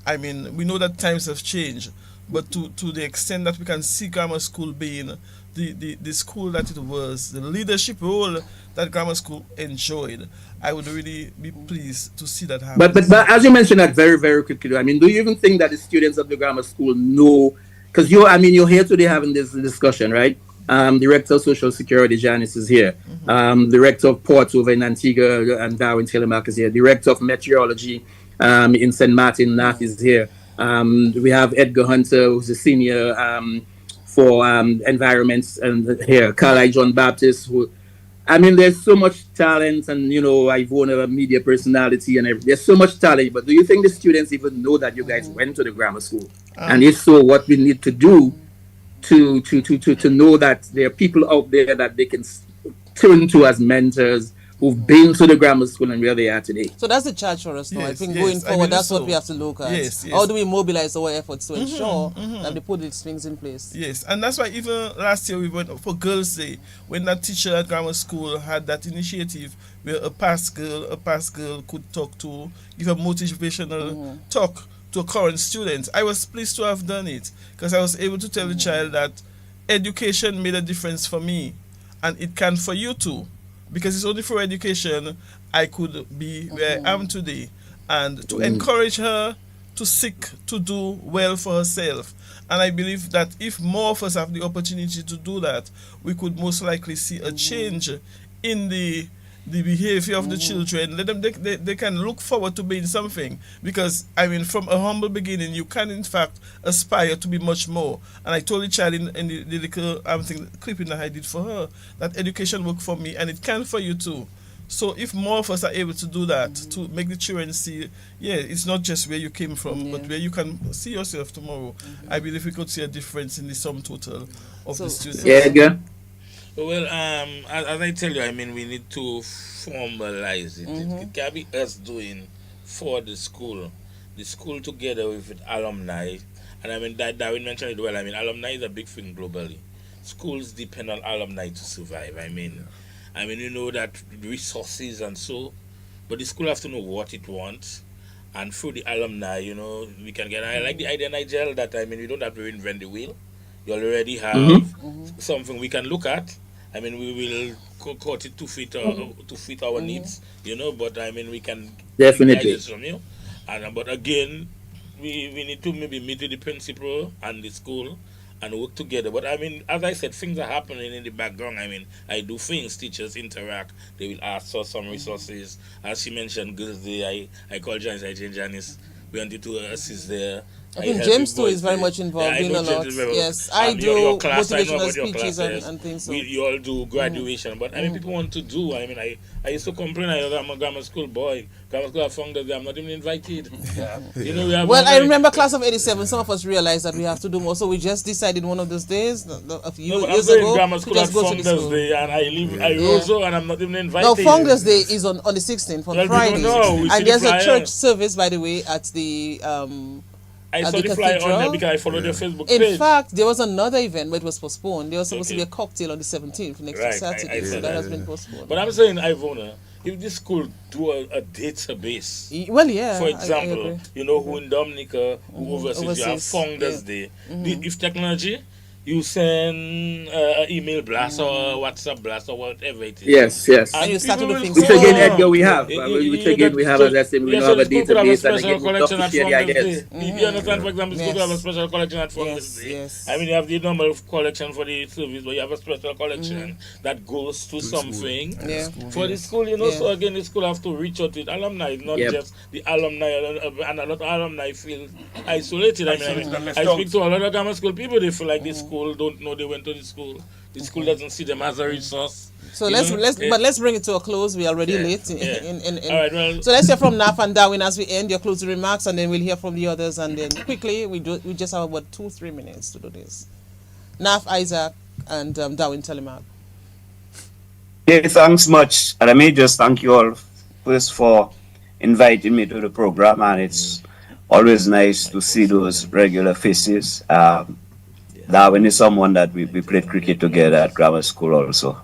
I mean, we know that times have changed, but to the extent that we can see grammar school being the school that it was, the leadership role that grammar school enjoyed, I would really be pleased to see that happen. But as you mentioned that very, very quickly, I mean, do you even think that the students of the grammar school know? Because you're here today having this discussion, right? Director of Social Security, Janice, is here. Director of Ports over in Antigua and Darwin Telemark is here. Director of Meteorology in St. Martin, Nath, is here. We have Edgar Hunter, who's a senior for environments, and here, Carly John Baptist, who, I mean, there's so much talent, and Ivona, a media personality, and everything. There's so much talent, but do you think the students even know that you guys went to the grammar school? And if so, what we need to do to know that there are people out there that they can turn to as mentors who've been to the grammar school and where they are today. So that's the charge for us now. Yes, I think yes, going forward, that's so. what we have to look at. Yes, yes. How do we mobilize our efforts to ensure that they put these things in place? Yes, and that's why even last year we went for Girls' Day, when that teacher at grammar school had that initiative where a past girl could talk to, give a motivational talk to a current student. I was pleased to have done it because I was able to tell the child that education made a difference for me, and it can for you too. Because it's only for education I could be where I am today, and to encourage her to seek to do well for herself. And I believe that if more of us have the opportunity to do that, we could most likely see a change in the behavior of the children. Let them they can look forward to being something, because I mean, from a humble beginning you can in fact aspire to be much more. And I told the child in the little clipping that I did for her that education worked for me and it can for you too. So if more of us are able to do that, to make the children see, it's not just where you came from, but where you can see yourself tomorrow, I believe we could see a difference in the sum total of the students. Yeah. Well, as I tell you, I mean, we need to formalize it. It can be us doing for the school together with its alumni. And I mean, Darwin mentioned it well. I mean, alumni is a big thing globally. Schools depend on alumni to survive. I mean, you know that resources and so, but the school have to know what it wants. And through the alumni, we can get. I like the idea, Nigel, that I mean, we don't have to reinvent the wheel. You already have something we can look at. I mean, we will cut it to fit our needs, but I mean, we can definitely get from you. But again, we need to maybe meet with the principal and the school and work together. But I mean, as I said, things are happening in the background. I mean, I do things, teachers interact, they will ask for some resources. As she mentioned, Girls' Day, I called Janice, we wanted to assist there. I think James too is very much involved in a lot. Yes, I do your class, motivational speeches and things. So. You all do graduation, but I mean, people want to do. I mean, I used to complain. I'm a grammar school boy. Grammar school founders, I'm not even invited. I remember class of '87. Some of us realized that we have to do more, so we just decided one of those days, a few years ago, grammar school to just go to the Founders school. Day, and I also, and I'm not even invited. No, Founders Day is on the 16th, on Friday, and there's a church service, by the way, at the. I saw the flyer on there because I followed your Facebook page. In fact, there was another event, but it was postponed. There was supposed to be a cocktail on the 17th, next week Saturday, so that has been postponed. But I'm saying, Ivona, if this could do a database, well, yeah. For example, who in Dominica, who overseas, you have Founders Day. If technology, you send an email blast or a WhatsApp blast or whatever it is. Yes. And you start to do things. Which again, Edgar, we have. Which again, we have, as I said, we have a database and again, we love to share the ideas. If you understand, for example, school have a special collection at Founders Day. Yes. I mean, you have the normal collection for the service, but you have a special collection that goes to something for the school, So again, the school have to reach out to the alumni, not just the alumni, and a lot of alumni feel isolated. I speak to a lot of grammar school people, they feel like this school don't know they went to the school. The school doesn't see them as a resource. So let's bring it to a close. We are already late. All right, well, so let's hear from Naf and Darwin as we end your closing remarks, and then we'll hear from the others, and then quickly we just have about 2-3 minutes to do this. Naf, Isaac, and Darwin Telemark. Yeah, thanks much, and I may just thank you all first for inviting me to the program, and it's always nice to see those regular faces. Darwin is someone that we played cricket together at grammar school also.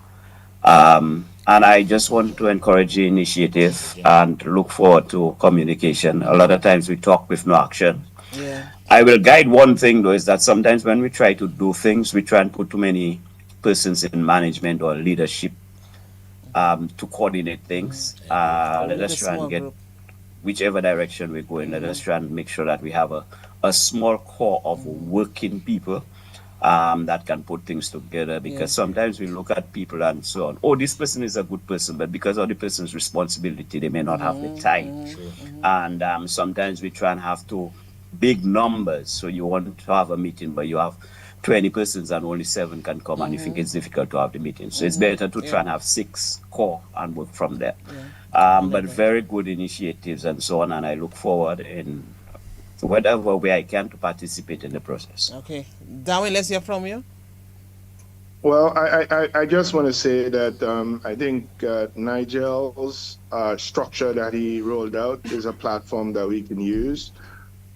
And I just want to encourage the initiative and look forward to communication. A lot of times we talk with no action. Yeah. I will guide one thing though is that sometimes when we try to do things, we try and put too many persons in management or leadership to coordinate things. Let With a us try small and get group. whichever direction we go in. Let us try and make sure that we have a small core of working people that can put things together, because sometimes we look at people and so on. Oh, this person is a good person, but because of the person's responsibility, they may not have the time. And sometimes we try and have to big numbers. So you want to have a meeting, but you have 20 persons and only 7 can come, and you think it's difficult to have the meeting. So it's better to try and have 6 core and work from there. But very good initiatives and so on, and I look forward in whatever way I can to participate in the process. Okay. Darwin, let's hear from you. Well, I just want to say that I think Nigel's structure that he rolled out is a platform that we can use.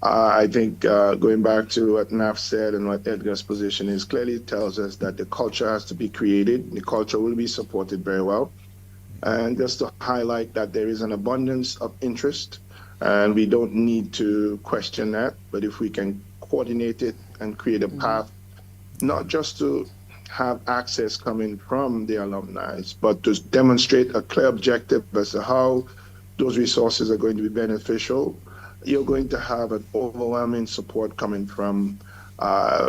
I think going back to what Naf said and what Edgar's position is, clearly tells us that the culture has to be created. The culture will be supported very well. And just to highlight that there is an abundance of interest, and we don't need to question that. But if we can coordinate it and create a path, not just to have access coming from the alumni, but to demonstrate a clear objective as to how those resources are going to be beneficial, you're going to have an overwhelming support coming from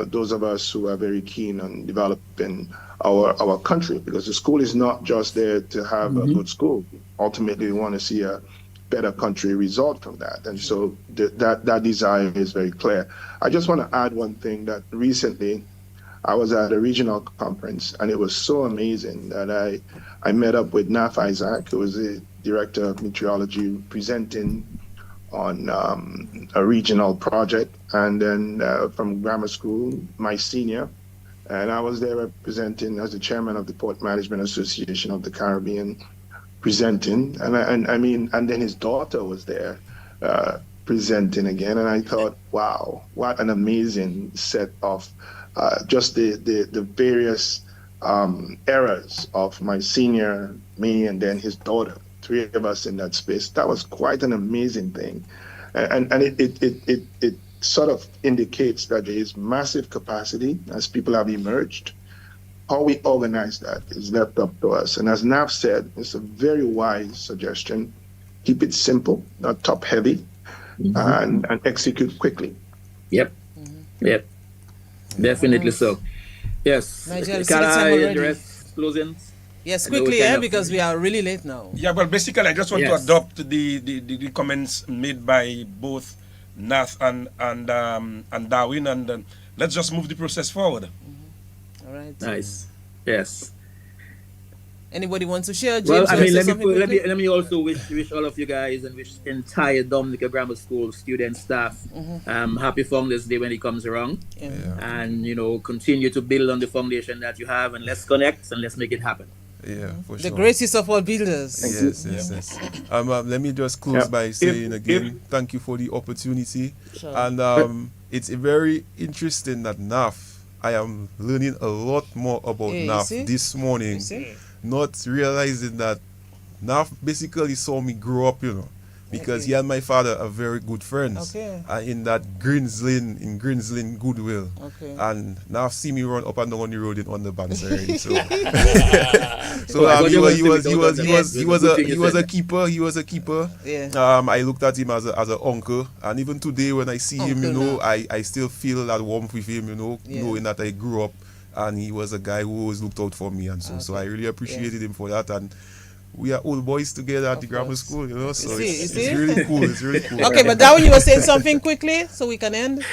those of us who are very keen on developing our country, because the school is not just there to have a good school. Ultimately, we want to see a better country result from that. And so that desire is very clear. I just want to add one thing, that recently I was at a regional conference, and it was so amazing that I met up with Naf Isaac, who was the director of meteorology, presenting on a regional project, and then from grammar school, my senior, and I was there representing as the chairman of the Port Management Association of the Caribbean, presenting, and then his daughter was there presenting again, and I thought, wow, what an amazing set of just the various eras of my senior, me, and then his daughter. 3 of us in that space. That was quite an amazing thing, and it sort of indicates that there is massive capacity as people have emerged. How we organize that is left up to us. And as Nav said, it's a very wise suggestion. Keep it simple, not top heavy, and execute quickly. Yep. Definitely so. Yes. Nigel, Can I address closings? Yes, quickly, because we are really late now. Yeah, well, basically, I just want to adopt the comments made by both Nath and Darwin, and let's just move the process forward. All right. Nice. Yes. Anybody wants to share? James, well, I mean, let me also wish all of you guys and wish entire Dominica Grammar School student staff happy Founders Day when it comes around. And continue to build on the foundation that you have, and let's connect and let's make it happen. Yeah, for sure. The greatest of all builders. Yes. Let me just close by saying again, thank you for the opportunity. Sure. And it's very interesting that NAF, I am learning a lot more about NAF this morning, not realizing that NAF basically saw me grow up, because he and my father are very good friends. In that Greens Lane Goodwill. And now see me run up and down the road in Underbanks already. He was a keeper. I looked at him as an uncle, and even today when I see him, I still feel that warmth with him, knowing that I grew up and he was a guy who always looked out for me, and so I really appreciated him for that. And we are old boys together at the grammar school, so it's really cool. It's really cool. Okay, but Darwin, you were saying something quickly so we can end?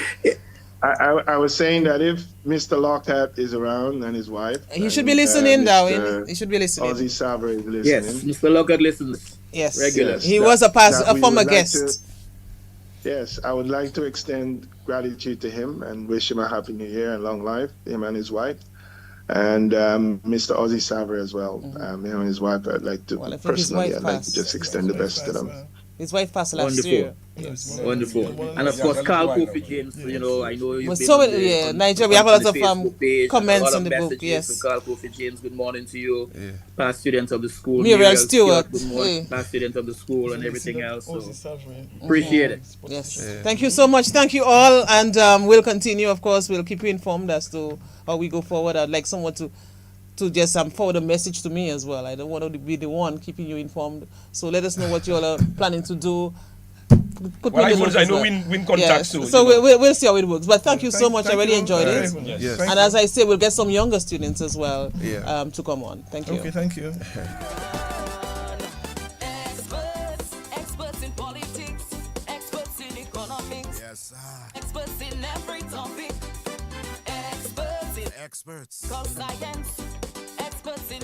I was saying that if Mr. Lockhart is around and his wife... He should be listening, Darwin. He should be listening. Ozzy Savre is listening. Yes, Mr. Lockhart listens. Yes. Regular. He was a former guest. Yes, I would like to extend gratitude to him and wish him a happy new year and long life, him and his wife. And Mr. Ozzy Savre as well. Him and his wife, I'd like to personally, just extend the best to them. His wife passed last Wonderful. year. Yes. Wonderful. And of course, Carl Kofi James, you know, I know you've But been so on many- the, yeah, on- Nigel, on we have a lot the of, Facebook page, comments and a lot in of the book, messages yes. to Carl Kofi James. Good morning to you. Yeah. Past students of the school. Muriel Stewart. Good morning. Yeah. Past students of the school and everything else. So Appreciate appreciate it. Yes. Thank you so much. Thank you all. And we'll continue, of course. We'll keep you informed as to how we go forward. I'd like someone to just forward a message to me as well. I don't want to be the one keeping you informed. So let us know what you all are planning to do. Put Well, me in the loop I as know well. win contact Yes. soon. So you know. we'll see how it works. But thank you so much. I really enjoyed it. Yes. And as I say, we'll get some younger students as well Yeah. to come on. Thank you. Okay, thank you. Experts in politics, experts in economics, experts in every topic, experts in Experts. cause science, experts in